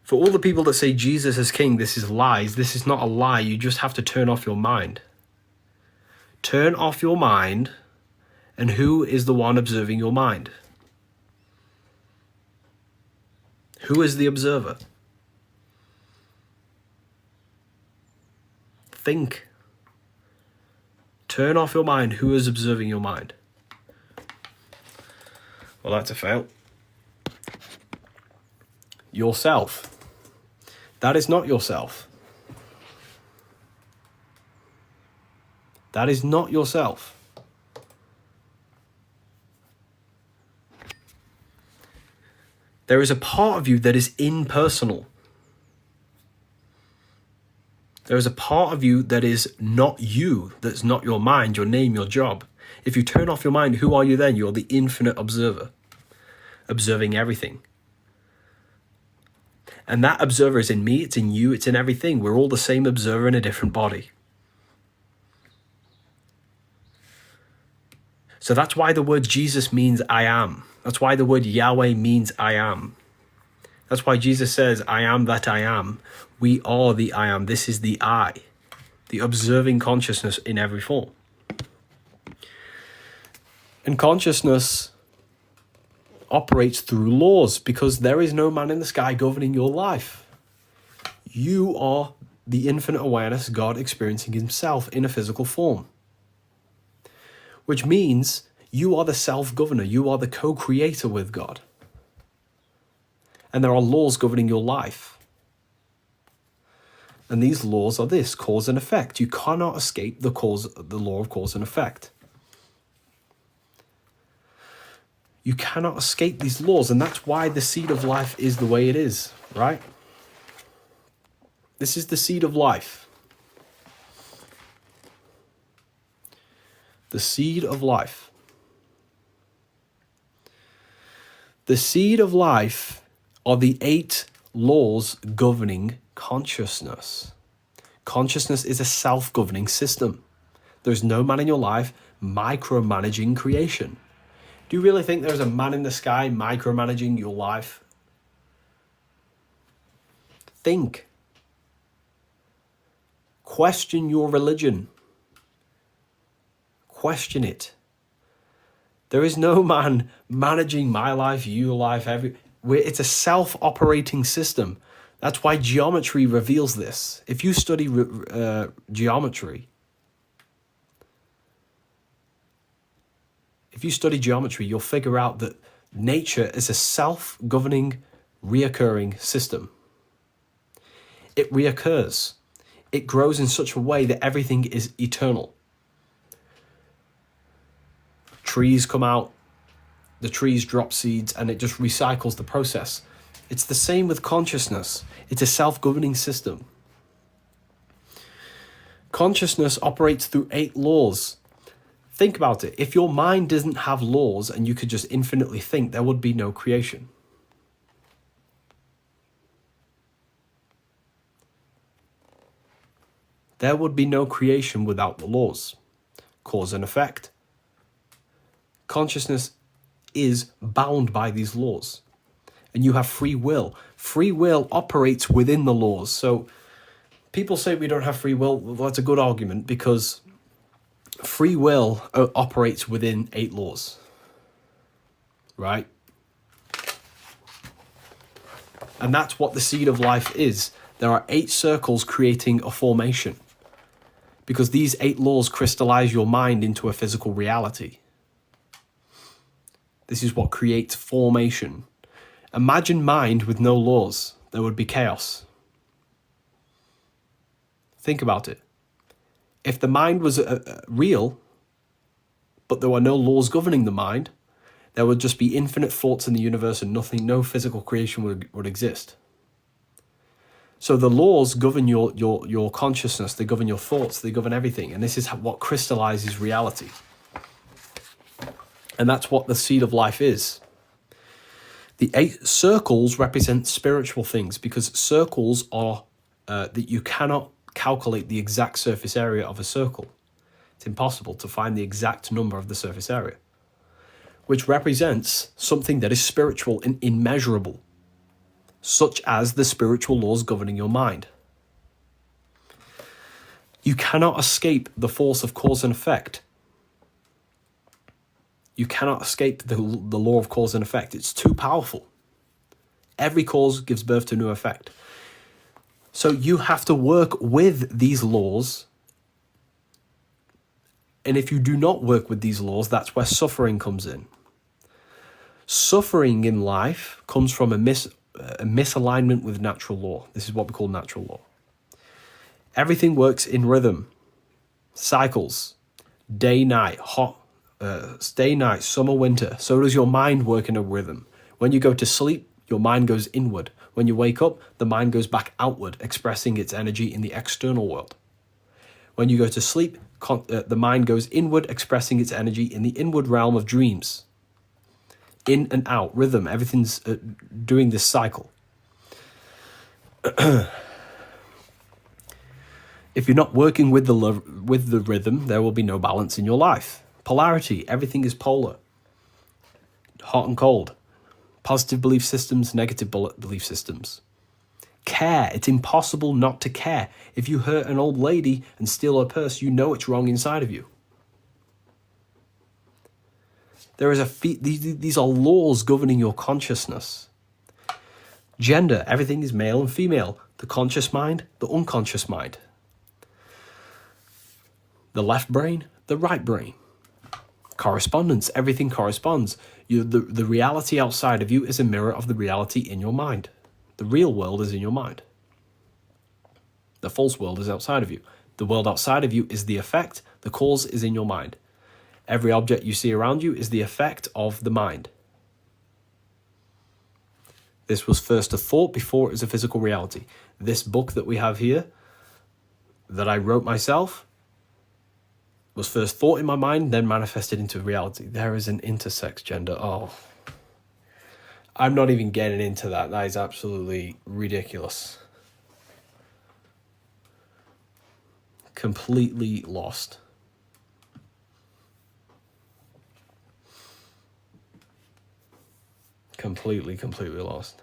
for all the people that say Jesus is king, this is lies. This is not a lie. You just have to turn off your mind. Turn off your mind, and who is the one observing your mind? Who is the observer? Think. Turn off your mind. Who is observing your mind? Well, that's a fail. Yourself. That is not yourself. That is not yourself. There is a part of you that is impersonal. There is a part of you that is not you, that's not your mind, your name, your job. If you turn off your mind, who are you then? You're the infinite observer, observing everything. And that observer is in me, it's in you, it's in everything. We're all the same observer in a different body. So that's why the word Jesus means I am. That's why the word Yahweh means I am. That's why Jesus says, I am that I am. We are the I am. This is the I, the observing consciousness in every form. And consciousness operates through laws because there is no man in the sky governing your life. You are the infinite awareness, God experiencing himself in a physical form. Which means you are the self-governor. You are the co-creator with God. And there are laws governing your life. And these laws are this, cause and effect. You cannot escape the law of cause and effect. You cannot escape these laws, and that's why the seed of life is the way it is, right? This is the seed of life. The seed of life. The seed of life are the 8 laws governing consciousness. Consciousness is a self-governing system. There's no man in your life micromanaging creation. Do you really think there's a man in the sky micromanaging your life? Think. Question your religion. Question it. There is no man managing my life, your life, it's a self-operating system. That's why geometry reveals this. If you study geometry, you'll figure out that nature is a self-governing, reoccurring system. It reoccurs. It grows in such a way that everything is eternal. Trees come out, The trees drop seeds and it just recycles the process. It's the same with consciousness. It's a self-governing system. Consciousness operates through 8 laws. Think about it. If your mind doesn't have laws and you could just infinitely think, there would be no creation. There would be no creation without the laws. Cause and effect. Consciousness is bound by these laws. And you have free will. Free will operates within the laws. So people say we don't have free will. Well, that's a good argument, because free will operates within 8 laws. Right? And that's what the seed of life is. There are 8 circles creating a formation, because these 8 laws crystallize your mind into a physical reality. This is what creates formation. Imagine mind with no laws. There would be chaos. Think about it. If the mind was real, but there were no laws governing the mind, there would just be infinite thoughts in the universe and nothing, no physical creation would exist. So the laws govern your consciousness, they govern your thoughts, they govern everything. And this is what crystallizes reality. And that's what the seed of life is. The 8 circles represent spiritual things, because circles are that you cannot calculate the exact surface area of a circle. It's impossible to find the exact number of the surface area, which represents something that is spiritual and immeasurable, such as the spiritual laws governing your mind. You cannot escape the force of cause and effect. You cannot escape the law of cause and effect. It's too powerful. Every cause gives birth to new effect. So you have to work with these laws. And if you do not work with these laws, that's where suffering comes in. Suffering in life comes from a misalignment with natural law. This is what we call natural law. Everything works in rhythm, cycles, day, night, day, night, summer, winter. So does your mind work in a rhythm. When you go to sleep, your mind goes inward. When you wake up, the mind goes back outward, expressing its energy in the external world. When you go to sleep, the mind goes inward, expressing its energy in the inward realm of dreams. In and out, rhythm, everything's doing this cycle. If you're not working with the rhythm, there will be no balance in your life. Polarity, everything is polar. Hot and cold. Positive belief systems, negative belief systems. Care, it's impossible not to care. If you hurt an old lady and steal her purse, you know it's wrong inside of you. There is these are laws governing your consciousness. Gender, everything is male and female. The conscious mind, the unconscious mind. The left brain, the right brain. Correspondence, everything corresponds. The reality outside of you is a mirror of the reality in your mind. The real world is in your mind. The false world is outside of you. The world outside of you is the effect. The cause is in your mind. Every object you see around you is the effect of the mind. This was first a thought before it was a physical reality. This book that we have here, that I wrote myself, was first thought in my mind, then manifested into reality. There is an intersex gender. Oh, I'm not even getting into that. That is absolutely ridiculous. Completely lost. Completely lost.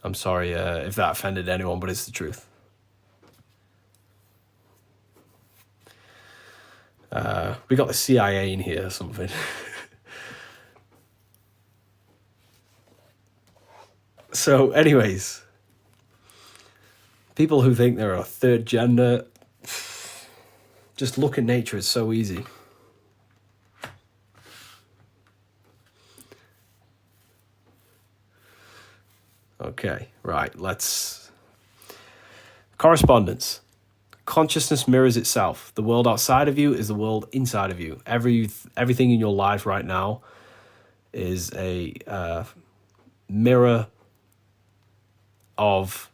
I'm sorry if that offended anyone, but it's the truth. We got the CIA in here or something. So anyways, people who think they're a third gender, just look at nature, it's so easy. Okay, right, let's... Correspondence. Consciousness mirrors itself. The world outside of you is the world inside of you. Everything in your life right now is a mirror of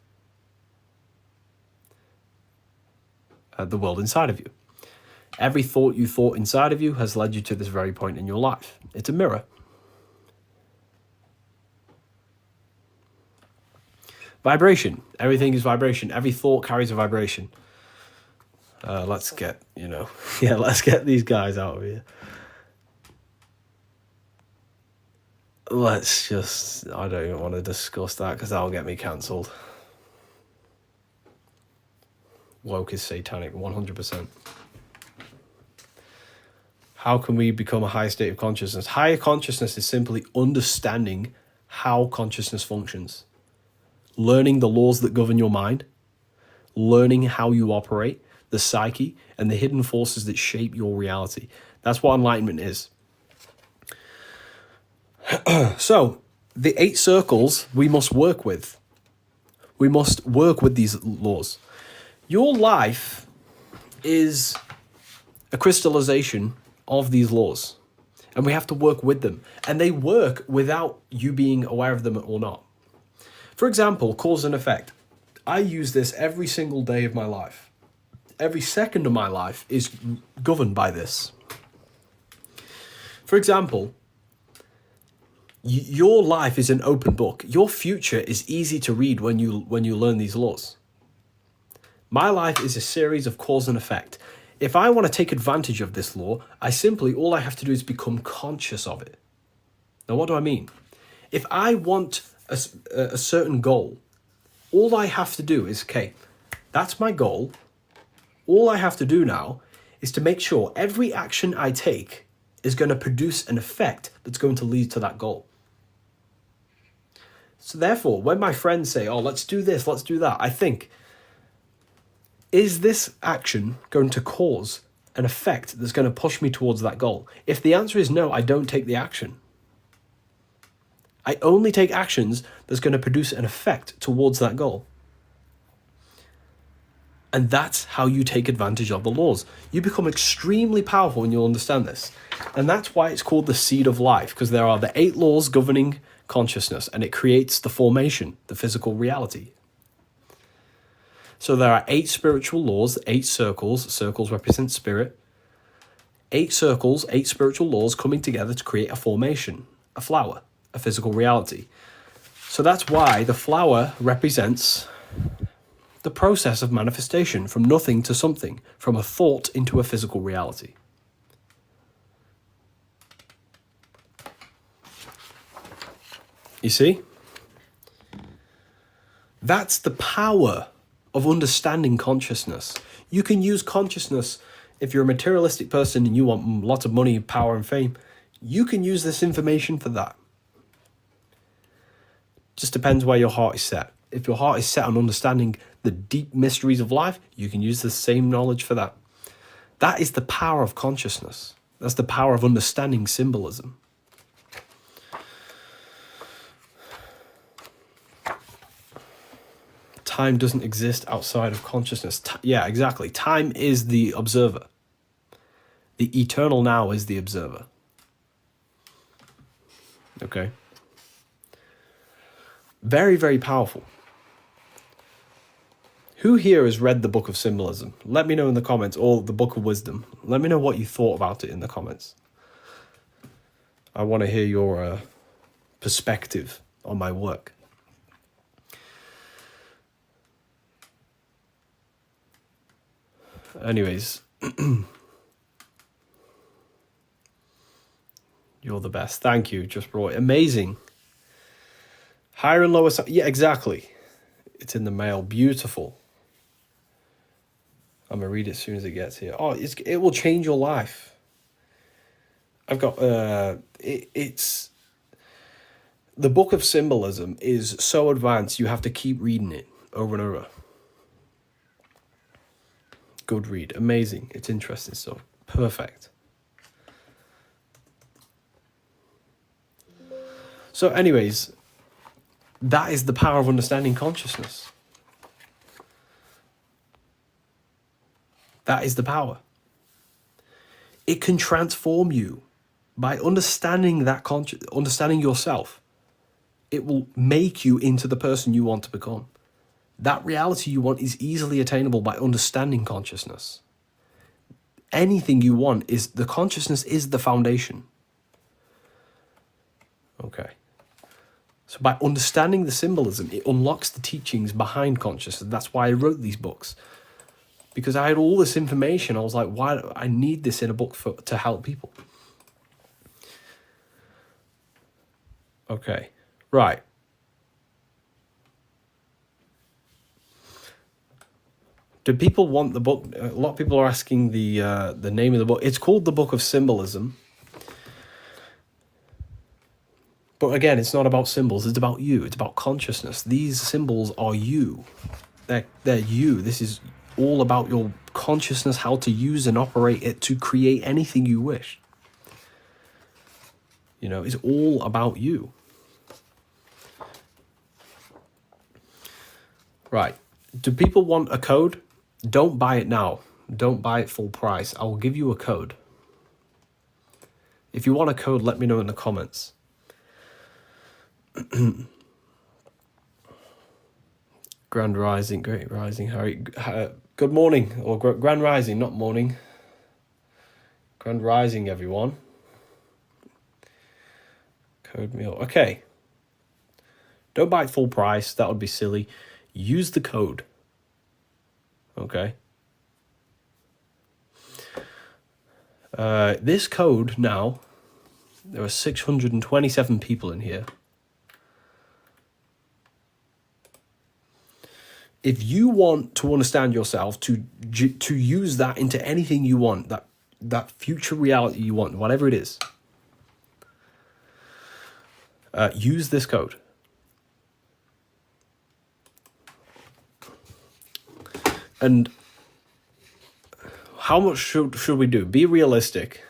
the world inside of you. Every thought you thought inside of you has led you to this very point in your life. It's a mirror. Vibration. Everything is vibration. Every thought carries a vibration. Let's get, let's get these guys out of here. I don't even want to discuss that because that'll get me cancelled. Woke is satanic, 100%. How can we become a higher state of consciousness? Higher consciousness is simply understanding how consciousness functions. Learning the laws that govern your mind. Learning how you operate, the psyche, and the hidden forces that shape your reality. That's what enlightenment is. So, the 8 circles we must work with. We must work with these laws. Your life is a crystallization of these laws, and we have to work with them. And they work without you being aware of them or not. For example, cause and effect. I use this every single day of my life. Every second of my life is governed by this. For example, your life is an open book. Your future is easy to read when you learn these laws. My life is a series of cause and effect. If I want to take advantage of this law, all I have to do is become conscious of it. Now, what do I mean? If I want a certain goal, all I have to do is, okay, that's my goal. All I have to do now is to make sure every action I take is going to produce an effect that's going to lead to that goal. So therefore, when my friends say, oh, let's do this, let's do that, I think, is this action going to cause an effect that's going to push me towards that goal? If the answer is no, I don't take the action. I only take actions that's going to produce an effect towards that goal. And that's how you take advantage of the laws. You become extremely powerful when you understand this. And that's why it's called the seed of life, because there are the 8 laws governing consciousness, and it creates the formation, the physical reality. So there are 8 spiritual laws, 8 circles. Circles represent spirit. 8 circles, 8 spiritual laws coming together to create a formation, a flower, a physical reality. So that's why the flower represents the process of manifestation, from nothing to something, from a thought into a physical reality. You see? That's the power of understanding consciousness. You can use consciousness if you're a materialistic person and you want lots of money, power, and fame. You can use this information for that. Just depends where your heart is set. If your heart is set on understanding the deep mysteries of life, you can use the same knowledge for that. That is the power of consciousness. That's the power of understanding symbolism. Time doesn't exist outside of consciousness. Yeah, exactly. Time is the observer. The eternal now is the observer. Okay? Very, very powerful. Who here has read the Book of Symbolism? Let me know in the comments, or the Book of Wisdom. Let me know what you thought about it in the comments. I want to hear your perspective on my work. Anyways, you're the best. Thank you, Just Roy. Amazing. Higher and lower side. Yeah, exactly. It's in the mail. Beautiful. I'm going to read it as soon as it gets here. Oh, it will change your life. I've got, it's, the Book of Symbolism is so advanced, you have to keep reading it over and over. Good read. Amazing. It's interesting stuff. Perfect. So anyways, that is the power of understanding consciousness. That is the power. It can transform you by understanding understanding yourself. It will make you into the person you want to become. That reality you want is easily attainable by understanding consciousness. Anything you want the consciousness is the foundation. Okay. So by understanding the symbolism, it unlocks the teachings behind consciousness. That's why I wrote these books. Because I had all this information. I was like, why I need this in a book to help people. Okay. Right. Do people want the book? A lot of people are asking the name of the book. It's called The Book of Symbolism. But again, it's not about symbols. It's about you. It's about consciousness. These symbols are you. They're you. This is all about your consciousness, how to use and operate it to create anything you wish. You know, it's all about you. Right. Do people want a code? Don't buy it now. Don't buy it full price. I will give you a code. If you want a code, let me know in the comments. Grand Rising, Great Rising, Harry. Good morning, or Grand Rising, not morning. Grand Rising, everyone. Code meal. Okay. Don't buy it full price. That would be silly. Use the code. Okay. This code now, there are 627 people in here. If you want to understand yourself, to use that into anything you want, that future reality you want, whatever it is, use this code. And how much should we do? Be realistic.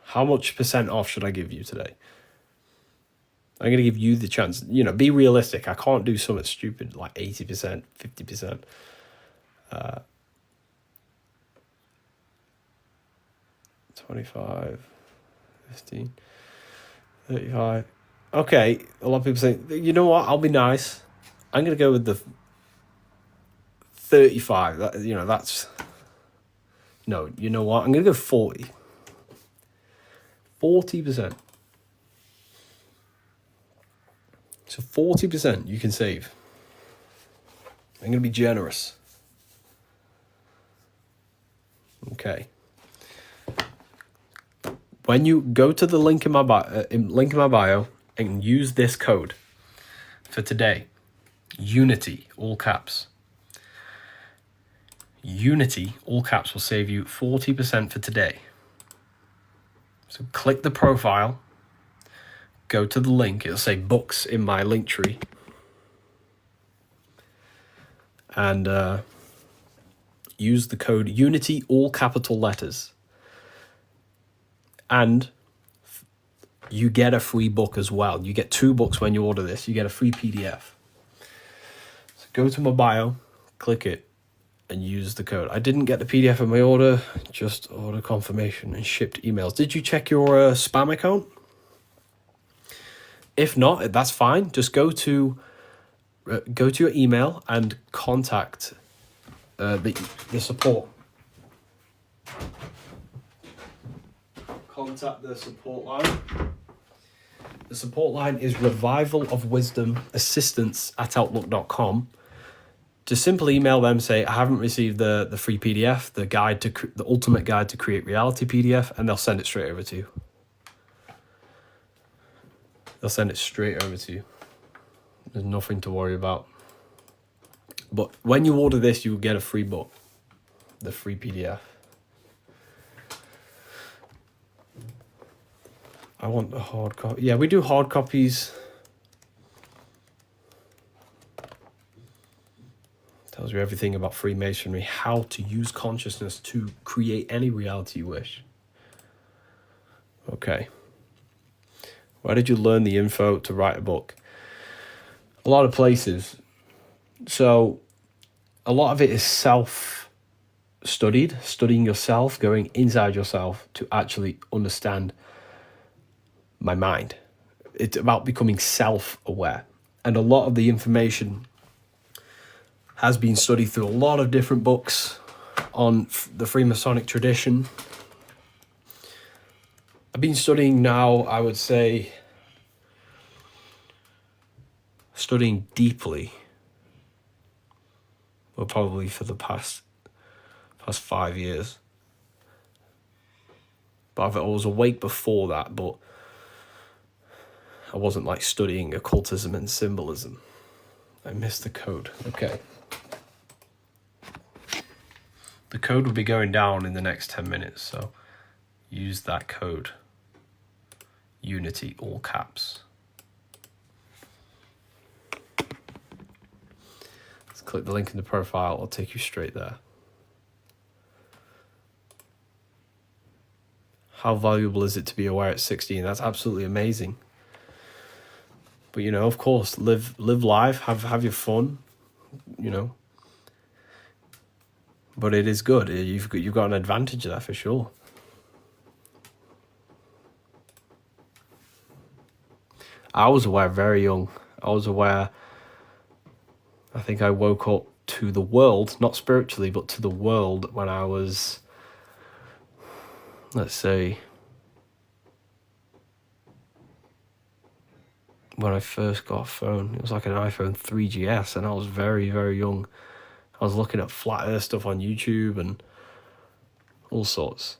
How much % off should I give you today? I'm going to give you the chance. Be realistic. I can't do something stupid like 80%, 50%. 25, 15, 35. Okay, a lot of people say, you know what? I'll be nice. I'm going to go with the 35. That's... No, you know what? I'm going to go 40. 40%. So 40% you can save. I'm going to be generous. Okay. When you go to the link in my bio and use this code for today, Unity, all caps. Unity, all caps, will save you 40% for today. So click the profile, go to the link, it'll say books in my link tree. And use the code Unity, all capital letters. And you get a free book as well. You get 2 books when you order this. You get a free PDF. So go to my bio, click it, and use the code. I didn't get the PDF of my order, just order confirmation and shipped emails. Did you check your spam account? If not, that's fine. Just go to your email and contact the support. Contact the support line. The support line is revivalofwisdomassistance@outlook.com. Just simply email them, say, I haven't received the free PDF, the ultimate guide to create reality PDF, and they'll send it straight over to you. They'll send it straight over to you. There's nothing to worry about. But when you order this, you will get a free book, the free PDF. I want a hard copy. Yeah, we do hard copies. Tells you everything about Freemasonry, how to use consciousness to create any reality you wish. Okay. Where did you learn the info to write a book? A lot of places. So a lot of it is studying yourself, going inside yourself to actually understand my mind. It's about becoming self-aware. And a lot of the information has been studied through a lot of different books on the Freemasonic tradition. I've been studying now, I would say, studying deeply, well, probably for the past 5 years. But I was awake before that, but I wasn't like studying occultism and symbolism. I missed the code. Okay. The code will be going down in the next 10 minutes, so use that code. Unity, all caps. Let's click the link in the profile. I'll take you straight there. How valuable is it to be aware at 16? That's absolutely amazing. But, you know, of course, live life, have your fun, you know. But it is good. You've got an advantage there for sure. I was aware very young. I was aware, I think I woke up to the world, not spiritually, but to the world when I was, let's say, when I first got a phone. It was like an iPhone 3GS, and I was very, very young. I was looking at flat earth stuff on YouTube and all sorts.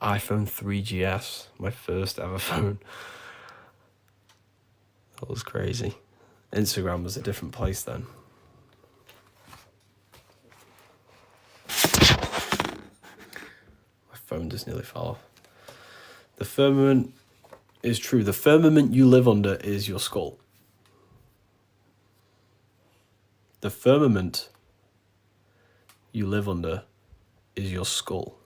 iPhone 3GS, my first ever phone. That was crazy. Instagram was a different place then. My phone just nearly fell off. The firmament is true. The firmament you live under is your skull. The firmament you live under is your skull.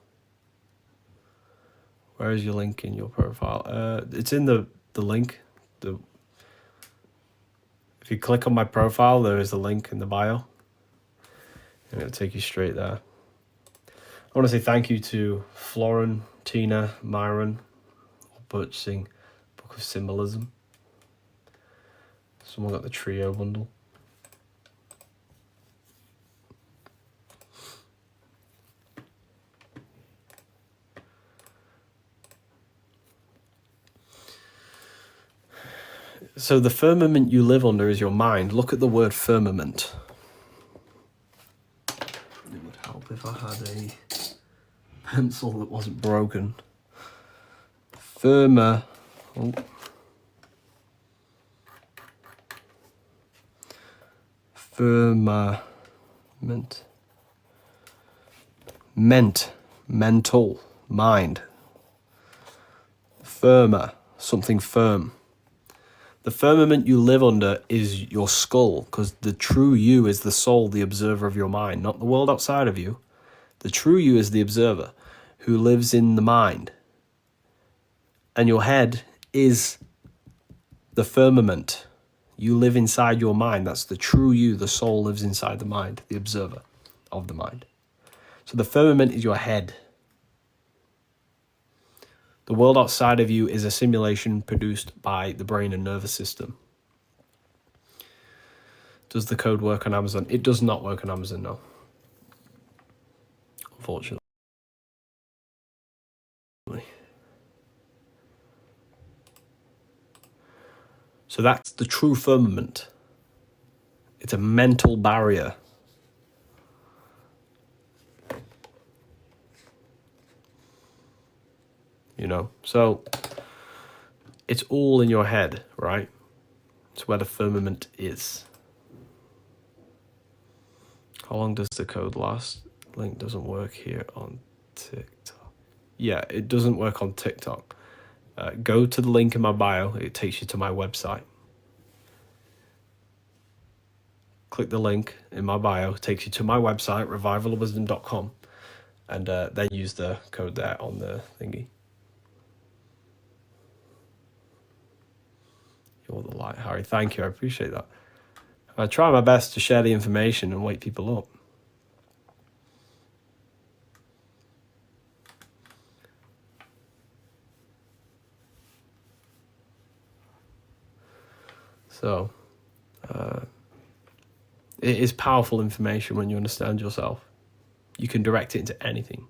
Where is your link in your profile? It's in the link. If you click on my profile, there is a link in the bio. And it'll take you straight there. I want to say thank you to Florin, Tina, Myron, purchasing Book of Symbolism. Someone got the trio bundle. So the firmament you live under is your mind. Look at the word firmament. It would help if I had a pencil that wasn't broken. Firmament. Mental, mind. Firmer, something firm. The firmament you live under is your skull, because the true you is the soul, the observer of your mind, not the world outside of you. The true you is the observer who lives in the mind. And your head is the firmament. You live inside your mind. That's the true you. The soul lives inside the mind, the observer of the mind. So the firmament is your head. The world outside of you is a simulation produced by the brain and nervous system. Does the code work on Amazon? It does not work on Amazon, no. Unfortunately. So that's the true firmament. It's a mental barrier. You know, so it's all in your head, right? It's where the firmament is. How long does the code last? Link doesn't work here on TikTok. Yeah, it doesn't work on TikTok. Go to the link in my bio. It takes you to my website. Click the link in my bio. It takes you to my website, revivalofwisdom.com. And then use the code there on the thingy. You're the light, Harry. Thank you. I appreciate that. I try my best to share the information and wake people up. So, it is powerful information when you understand yourself. You can direct it into anything.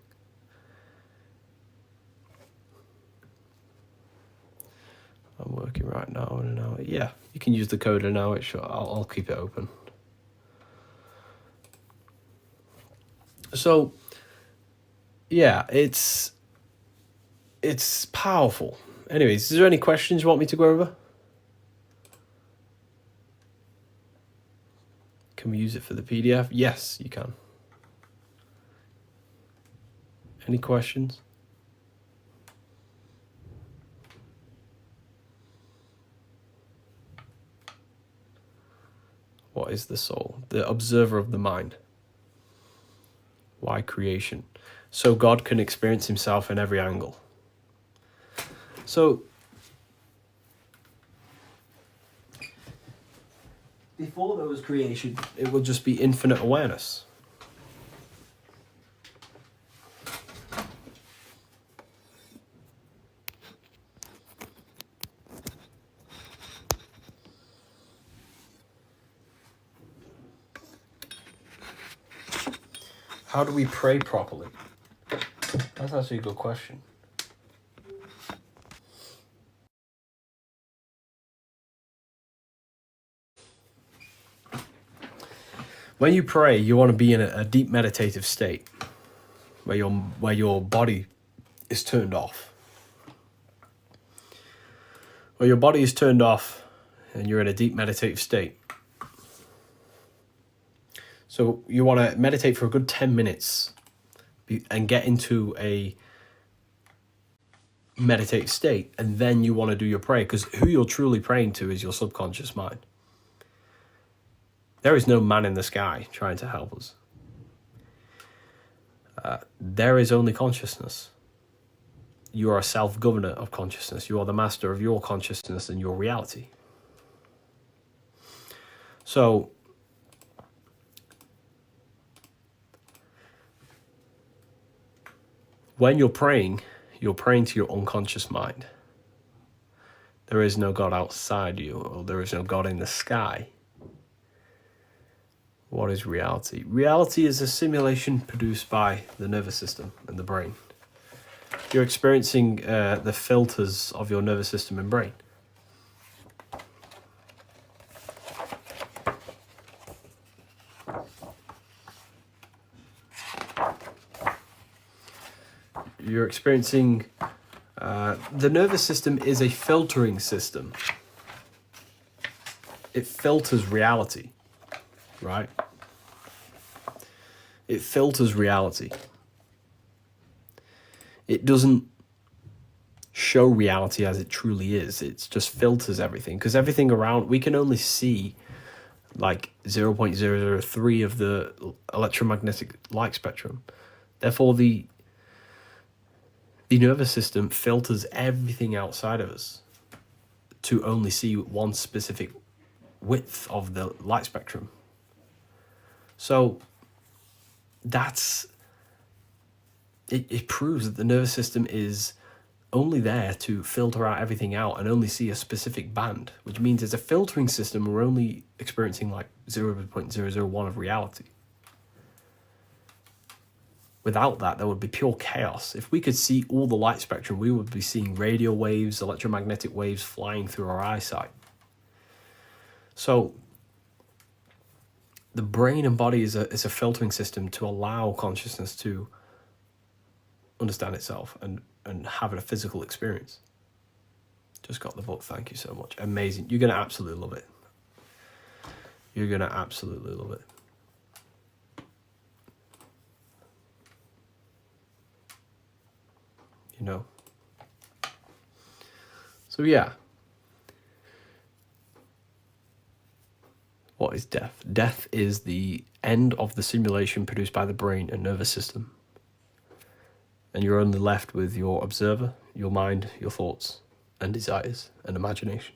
I'm working right now in an hour. Yeah, you can use the code in an hour. Sure, I'll keep it open. So, yeah, it's powerful. Anyways, is there any questions you want me to go over? Can we use it for the PDF? Yes, you can. Any questions? What is the soul? The observer of the mind. Why creation? So God can experience himself in every angle. So, before there was creation, it would just be infinite awareness. How do we pray properly? That's actually a good question. When you pray, you want to be in a deep meditative state where your body is turned off. Where your body is turned off and you're in a deep meditative state. So you want to meditate for a good 10 minutes and get into a meditative state, and then you want to do your prayer, because who you're truly praying to is your subconscious mind. There is no man in the sky trying to help us. There is only consciousness. You are a self-governor of consciousness. You are the master of your consciousness and your reality. So, when you're praying to your unconscious mind. There is no God outside you, or there is no God in the sky. What is reality? Reality is a simulation produced by the nervous system and the brain. You're experiencing the filters of your nervous system and brain. You're experiencing... the nervous system is a filtering system. It filters reality, right? It filters reality. It doesn't show reality as it truly is. It just filters everything, because everything around, we can only see like 0.003 of the electromagnetic light spectrum. Therefore, the nervous system filters everything outside of us to only see one specific width of the light spectrum. So that's it proves that the nervous system is only there to filter out everything out and only see a specific band, which means it's a filtering system. We're only experiencing like 0.001 of reality. Without that, there would be pure chaos. If we could see all the light spectrum, we would be seeing radio waves, electromagnetic waves flying through our eyesight. So the brain and body is a filtering system to allow consciousness to understand itself and have a physical experience. Just got the book. Thank you so much. Amazing. You're going to absolutely love it. You're going to absolutely love it. You know. So yeah. What is death? Death is the end of the simulation produced by the brain and nervous system. And you're only left with your observer, your mind, your thoughts, and desires, and imagination.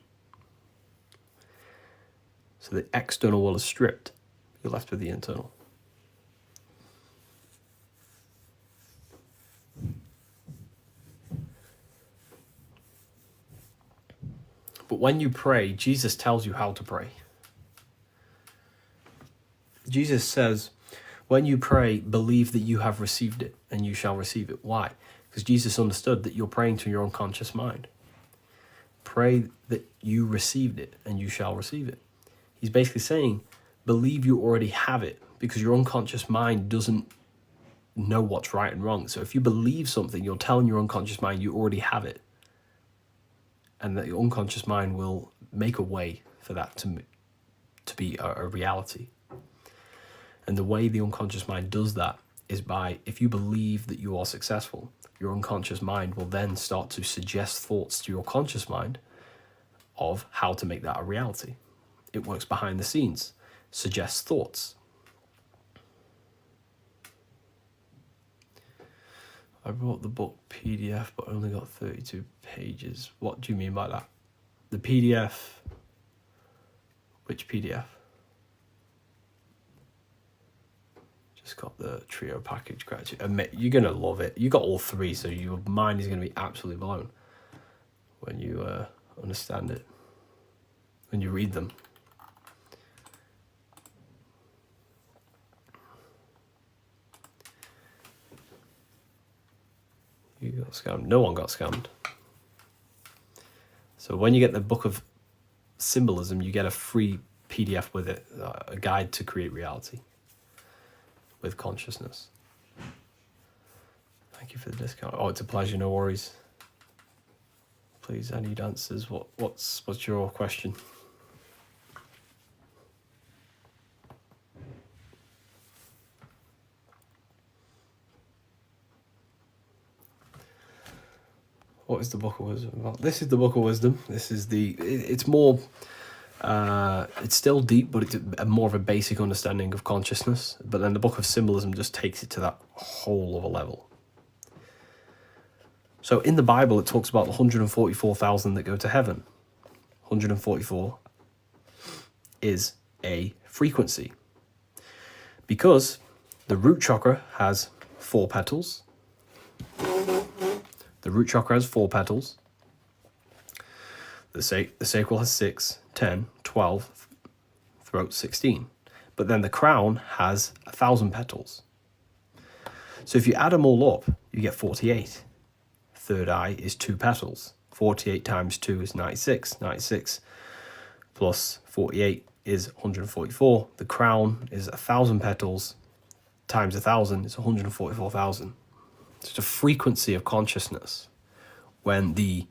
So the external world is stripped. You're left with the internal. But when you pray, Jesus tells you how to pray. Jesus says, when you pray, believe that you have received it and you shall receive it. Why? Because Jesus understood that you're praying to your unconscious mind. Pray that you received it and you shall receive it. He's basically saying, believe you already have it, because your unconscious mind doesn't know what's right and wrong. So if you believe something, you're telling your unconscious mind you already have it. And that your unconscious mind will make a way for that to be a reality. And the way the unconscious mind does that is by, if you believe that you are successful, your unconscious mind will then start to suggest thoughts to your conscious mind of how to make that a reality. It works behind the scenes, suggests thoughts. I brought the book PDF but only got 32 pages. What do you mean by that? The PDF? Which PDF? Just got the trio package. You're going to love it. You got all three, so your mind is going to be absolutely blown when you understand it, when you read them. You got scammed. No one got scammed. So when you get the book of Symbolism, you get a free PDF with it, a guide to create reality with consciousness. Thank you for the discount. Oh, it's a pleasure. No worries. Please, I need answers. What's your question? What is the Book of Wisdom about? This is the Book of Wisdom. This is it's more, it's still deep, but it's more of a basic understanding of consciousness. But then the Book of Symbolism just takes it to that whole other level. So in the Bible, it talks about the 144,000 that go to heaven. 144 is a frequency. Because the root chakra has 4 petals. The root chakra has 4 petals. The sacral has 6, 10, 12, throat 16. But then the crown has 1,000 petals. So if you add them all up, you get 48. Third eye is 2 petals. 48 times 2 is 96. 96 plus 48 is 144. The crown is 1,000 petals times 1,000 is 144,000. It's a frequency of consciousness when the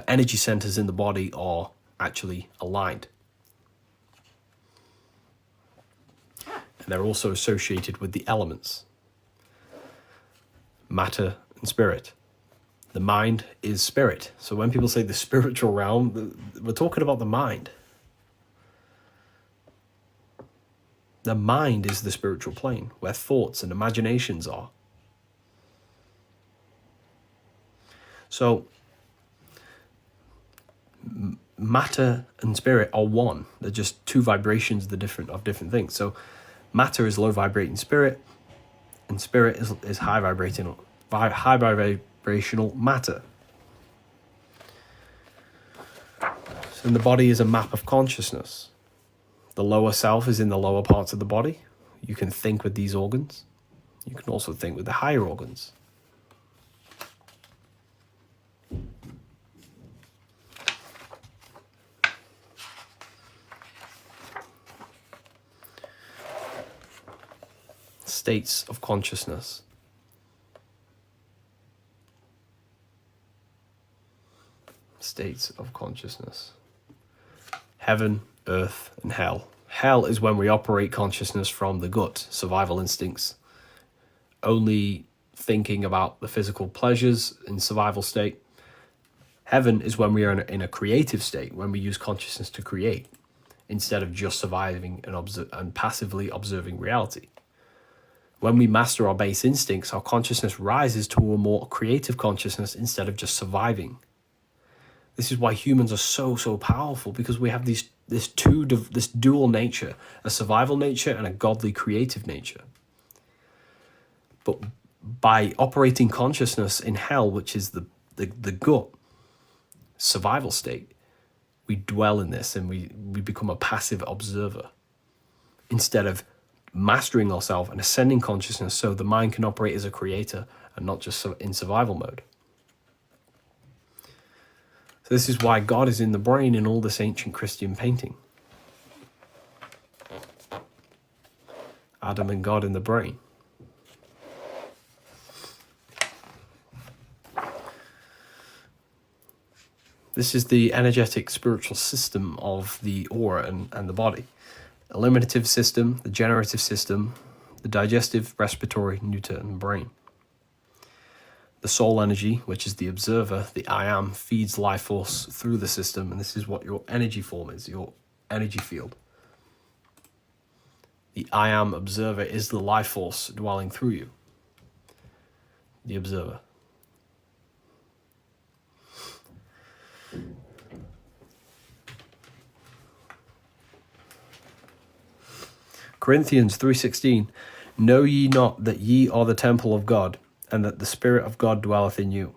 energy centers in the body are actually aligned. And they're also associated with the elements, matter and spirit. The mind is spirit. So when people say the spiritual realm, we're talking about the mind. The mind is the spiritual plane where thoughts and imaginations are. So matter and spirit are one. They're just 2 vibrations of different things. So matter is low vibrating spirit, and spirit is high vibrational matter. So the body is a map of consciousness. The lower self is in the lower parts of the body. You can think with these organs. You can also think with the higher organs. States of consciousness. States of consciousness. Heaven, earth, and hell. Hell is when we operate consciousness from the gut, survival instincts, only thinking about the physical pleasures in survival state. Heaven is when we are in a creative state, when we use consciousness to create, instead of just surviving and passively observing reality. When we master our base instincts, our consciousness rises to a more creative consciousness instead of just surviving. This is why humans are so powerful, because we have these this dual nature, a survival nature and a godly creative nature. But by operating consciousness in hell, which is the gut survival state, we dwell in this and we become a passive observer instead of mastering ourselves and ascending consciousness so the mind can operate as a creator and not just in survival mode. So this is why God is in the brain in all this ancient Christian painting. Adam and God in the brain. This is the energetic spiritual system of the aura and the body. Eliminative system, the generative system, the digestive, respiratory, neuter, and brain. The soul energy, which is the observer, the I am, feeds life force through the system, and this is what your energy form is, your energy field. The I am observer is the life force dwelling through you. The observer. Corinthians 3:16, know ye not that ye are the temple of God, and that the Spirit of God dwelleth in you?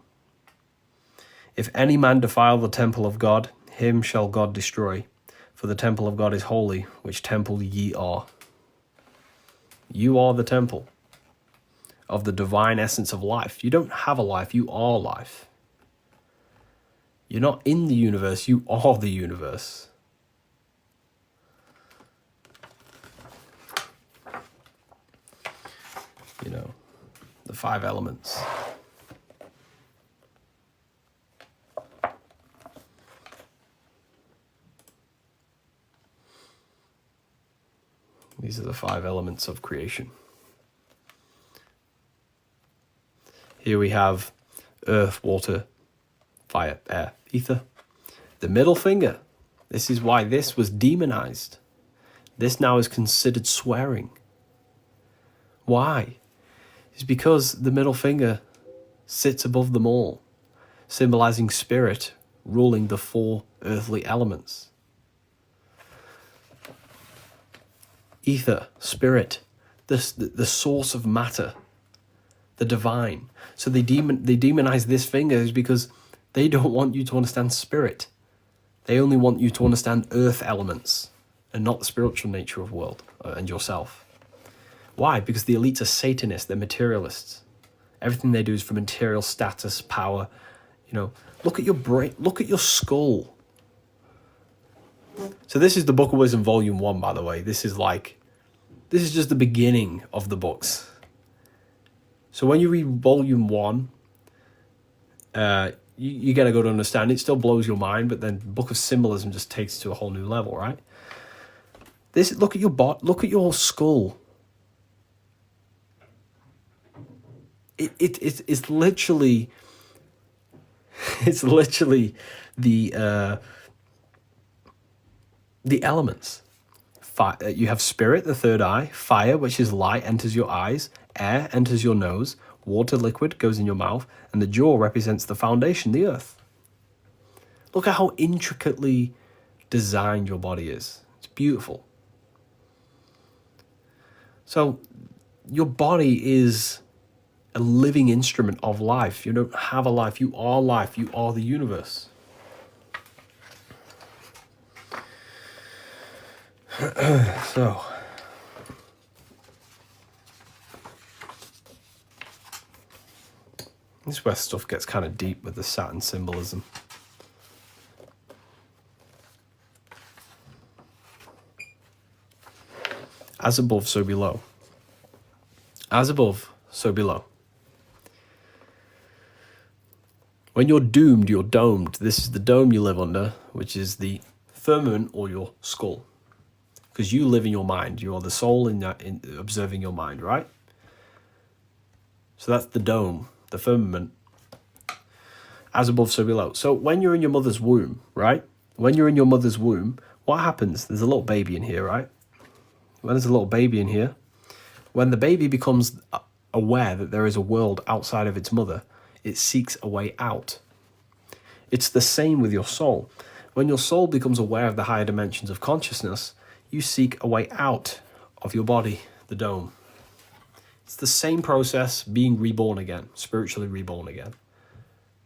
If any man defile the temple of God, him shall God destroy, for the temple of God is holy, which temple ye are. You are the temple of the divine essence of life. You don't have a life, you are life. You're not in the universe, you are the universe. You know, the 5 elements. These are the 5 elements of creation. Here we have earth, water, fire, air, ether. The middle finger. This is why this was demonized. This now is considered swearing. Why? It's because the middle finger sits above them all, symbolizing spirit ruling the 4 earthly elements. Ether, spirit, the source of matter, the divine. So they demonize this finger is because they don't want you to understand spirit. They only want you to understand earth elements and not the spiritual nature of the world and yourself. Why? Because the elites are Satanists, they're materialists. Everything they do is for material status, power. You know, look at your brain, look at your skull. So this is the Book of Wisdom Volume 1, by the way. This is just the beginning of the books. So when you read Volume 1, you get a good understanding. It still blows your mind, but then Book of Symbolism just takes it to a whole new level, right? Look at your skull. It's literally the elements. You have spirit, the third eye. Fire, which is light, enters your eyes. Air enters your nose. Water, liquid, goes in your mouth. And the jaw represents the foundation, the earth. Look at how intricately designed your body is. It's beautiful. So your body is a living instrument of life. You don't have a life. You are life. You are the universe. So, this is where stuff gets kind of deep with the Saturn symbolism. As above, so below. As above, so below. When you're doomed, you're domed. This is the dome you live under, which is the firmament or your skull. Because you live in your mind. You are the soul in observing your mind, right? So that's the dome, the firmament. As above, so below. So when you're in your mother's womb, right? When you're in your mother's womb, what happens? There's a little baby in here, right? When there's a little baby in here, when the baby becomes aware that there is a world outside of its mother, it seeks a way out. It's the same with your soul. When your soul becomes aware of the higher dimensions of consciousness, you seek a way out of your body, the dome. It's the same process being reborn again, spiritually reborn again.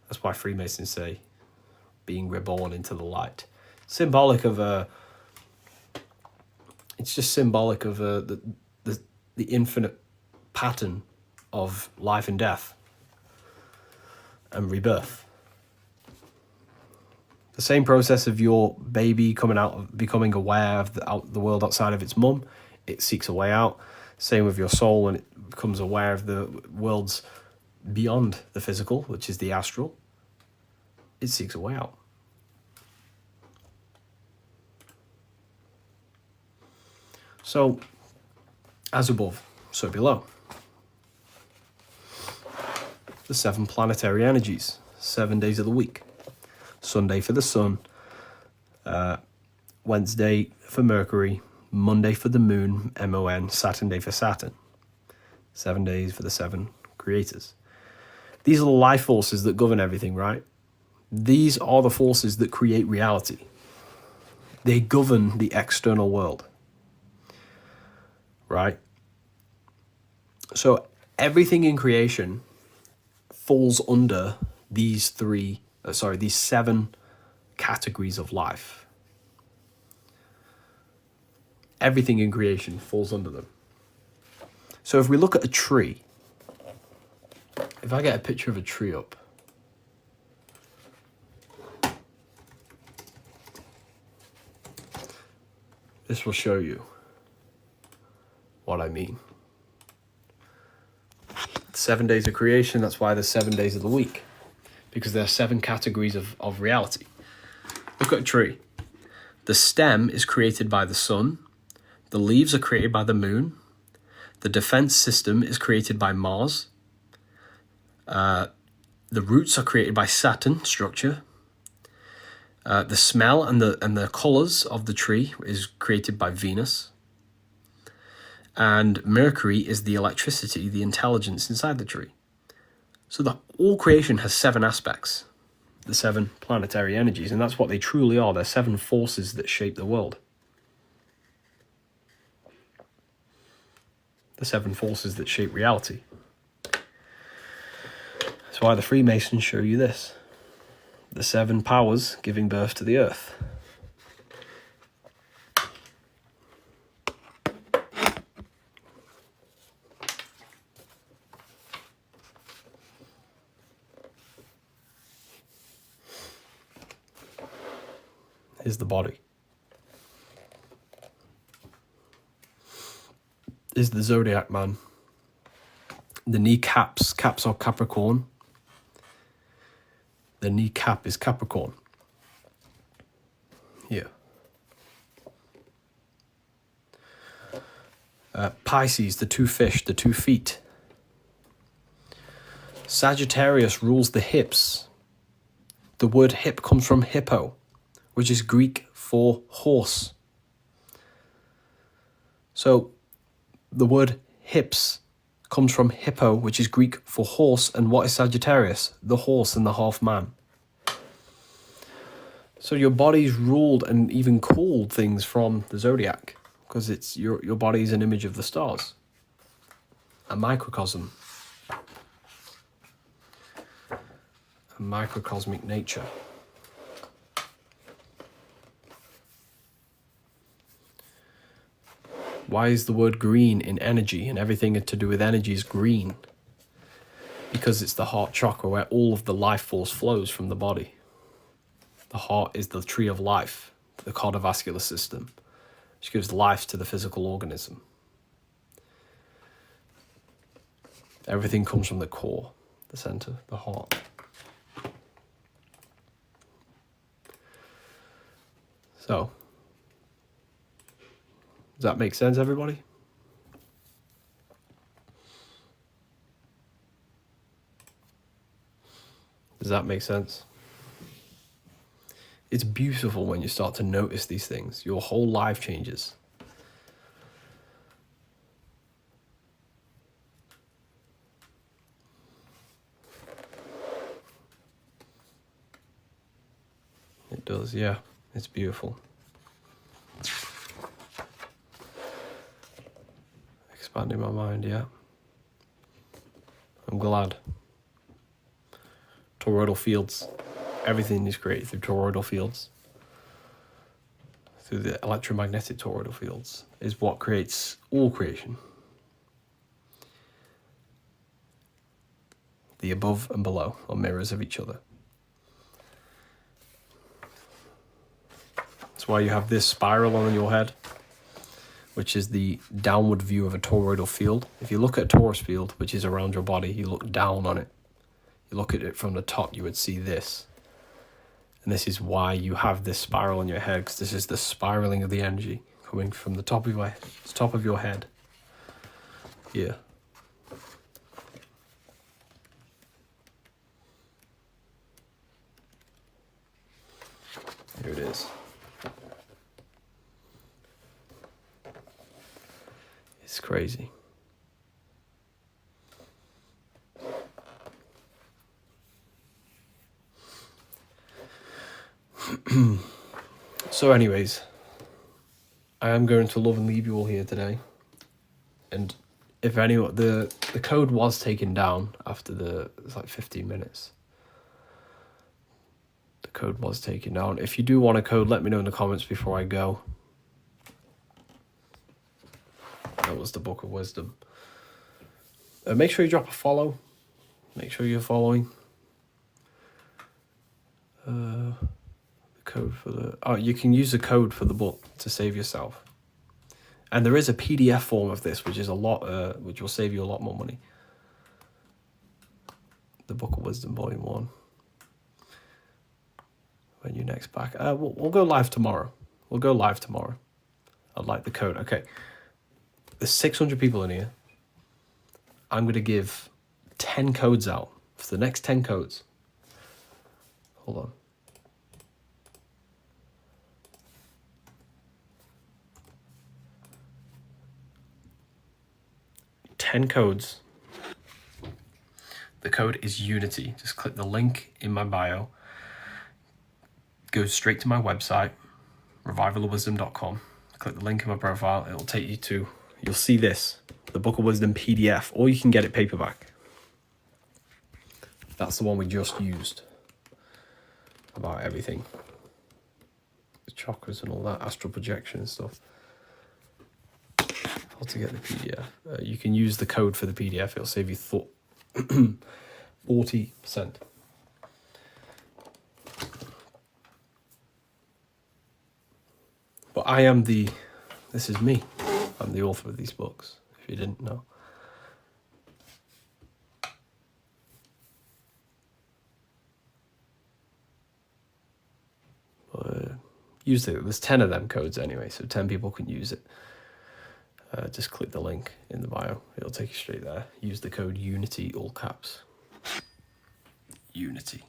That's why Freemasons say being reborn into the light. Symbolic of it's just symbolic of the infinite pattern of life and death and rebirth. The same process of your baby coming out, becoming aware of the world outside of its mum, it seeks a way out. Same with your soul when it becomes aware of the worlds beyond the physical, which is the astral. It seeks a way out. So, as above, so below. The 7 planetary energies, 7 days of the week. Sunday for the sun, Wednesday for Mercury, Monday for the moon, MON, Saturn day for Saturn. 7 days for the 7 creators. These are the life forces that govern everything, right? These are the forces that create reality. They govern the external world, right? So everything in creation falls under these 7 categories of life. Everything in creation falls under them. So if we look at a tree, if I get a picture of a tree up, this will show you what I mean. 7 days of creation, that's why there's 7 days of the week. Because there are 7 categories of reality. Look at a tree. The stem is created by the sun. The leaves are created by the moon. The defense system is created by Mars. The roots are created by Saturn structure. The smell and the colors of the tree is created by Venus. And Mercury is the electricity, the intelligence inside the tree. So all creation has 7 aspects, the 7 planetary energies, and that's what they truly are. They're 7 forces that shape the world. The 7 forces that shape reality. That's why the Freemasons show you this. The 7 powers giving birth to the earth. Is the body. Is the zodiac man. The kneecaps, caps are Capricorn. The kneecap is Capricorn. Here. Pisces, the 2 fish, the 2 feet. Sagittarius rules the hips. The word hip comes from hippo, which is Greek for horse. So the word hips comes from hippo, which is Greek for horse. And what is Sagittarius? The horse and the half man. So your body's ruled and even called things from the zodiac, because it's your body is an image of the stars, a microcosm, a microcosmic nature. Why is the word green in energy, and everything to do with energy is green? Because it's the heart chakra where all of the life force flows from the body. The heart is the tree of life, the cardiovascular system, which gives life to the physical organism. Everything comes from the core, the center, the heart. So, does that make sense, everybody? Does that make sense? It's beautiful when you start to notice these things. Your whole life changes. It does, yeah. It's beautiful. Expanding my mind, yeah. I'm glad. Toroidal fields. Everything is created through toroidal fields. Through the electromagnetic toroidal fields is what creates all creation. The above and below are mirrors of each other. That's why you have this spiral on your head, which is the downward view of a toroidal field. If you look at a torus field, which is around your body, you look down on it. You look at it from the top, you would see this. And this is why you have this spiral on your head, because this is the spiraling of the energy coming from the top of your head. Here. Here it is. It's crazy. So anyways, I am going to love and leave you all here today. And if anyone, the code was taken down after it's like 15 minutes. The code was taken down. If you do want a code, let me know in the comments before I go. That was the Book of Wisdom. Make sure you drop a follow. Make sure you're following. The code for the... you can use the code for the book to save yourself. And there is a PDF form of this, which is a lot, which will save you a lot more money. The Book of Wisdom, Volume 1. When you next back. We'll go live tomorrow. I'd like the code. Okay. There's 600 people in here. I'm going to give 10 codes out for the next 10 codes. Hold on. Ten codes. The code is Unity. Just click the link in my bio. Go straight to my website, revivalofwisdom.com. Click the link in my profile. It'll take you to, you'll see this, the Book of Wisdom PDF, or you can get it paperback. That's the one we just used. About everything. The chakras and all that, astral projection and stuff. How to get the PDF. You can use the code for the PDF. It'll save you 40%. But I am this is me. I'm the author of these books, if you didn't know. Use it. There's 10 of them codes anyway, so 10 people can use it. Just click the link in the bio. It'll take you straight there. Use the code UNITY, all caps. Unity.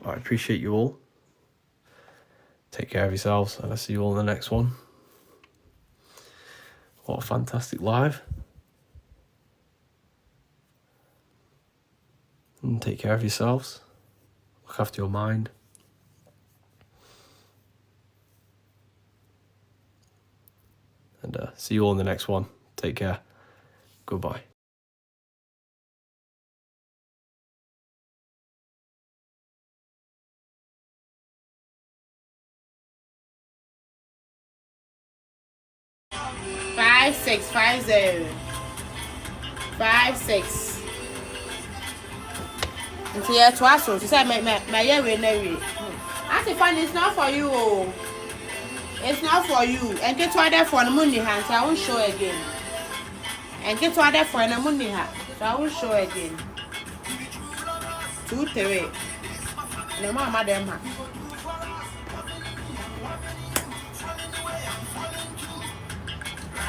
I appreciate you all. Take care of yourselves, and I'll see you all in the next one. What a fantastic live. And take care of yourselves. Look after your mind. And see you all in the next one. Take care. Goodbye. Five, 6, 5, 0. 5, 6. Until you're twice, so she said, my year will never. I find it's not for you. It's not for you. And get to there for the money hands. I will show again. And get to there for the money hand. So I will show again. 2, 3. No, mama, them.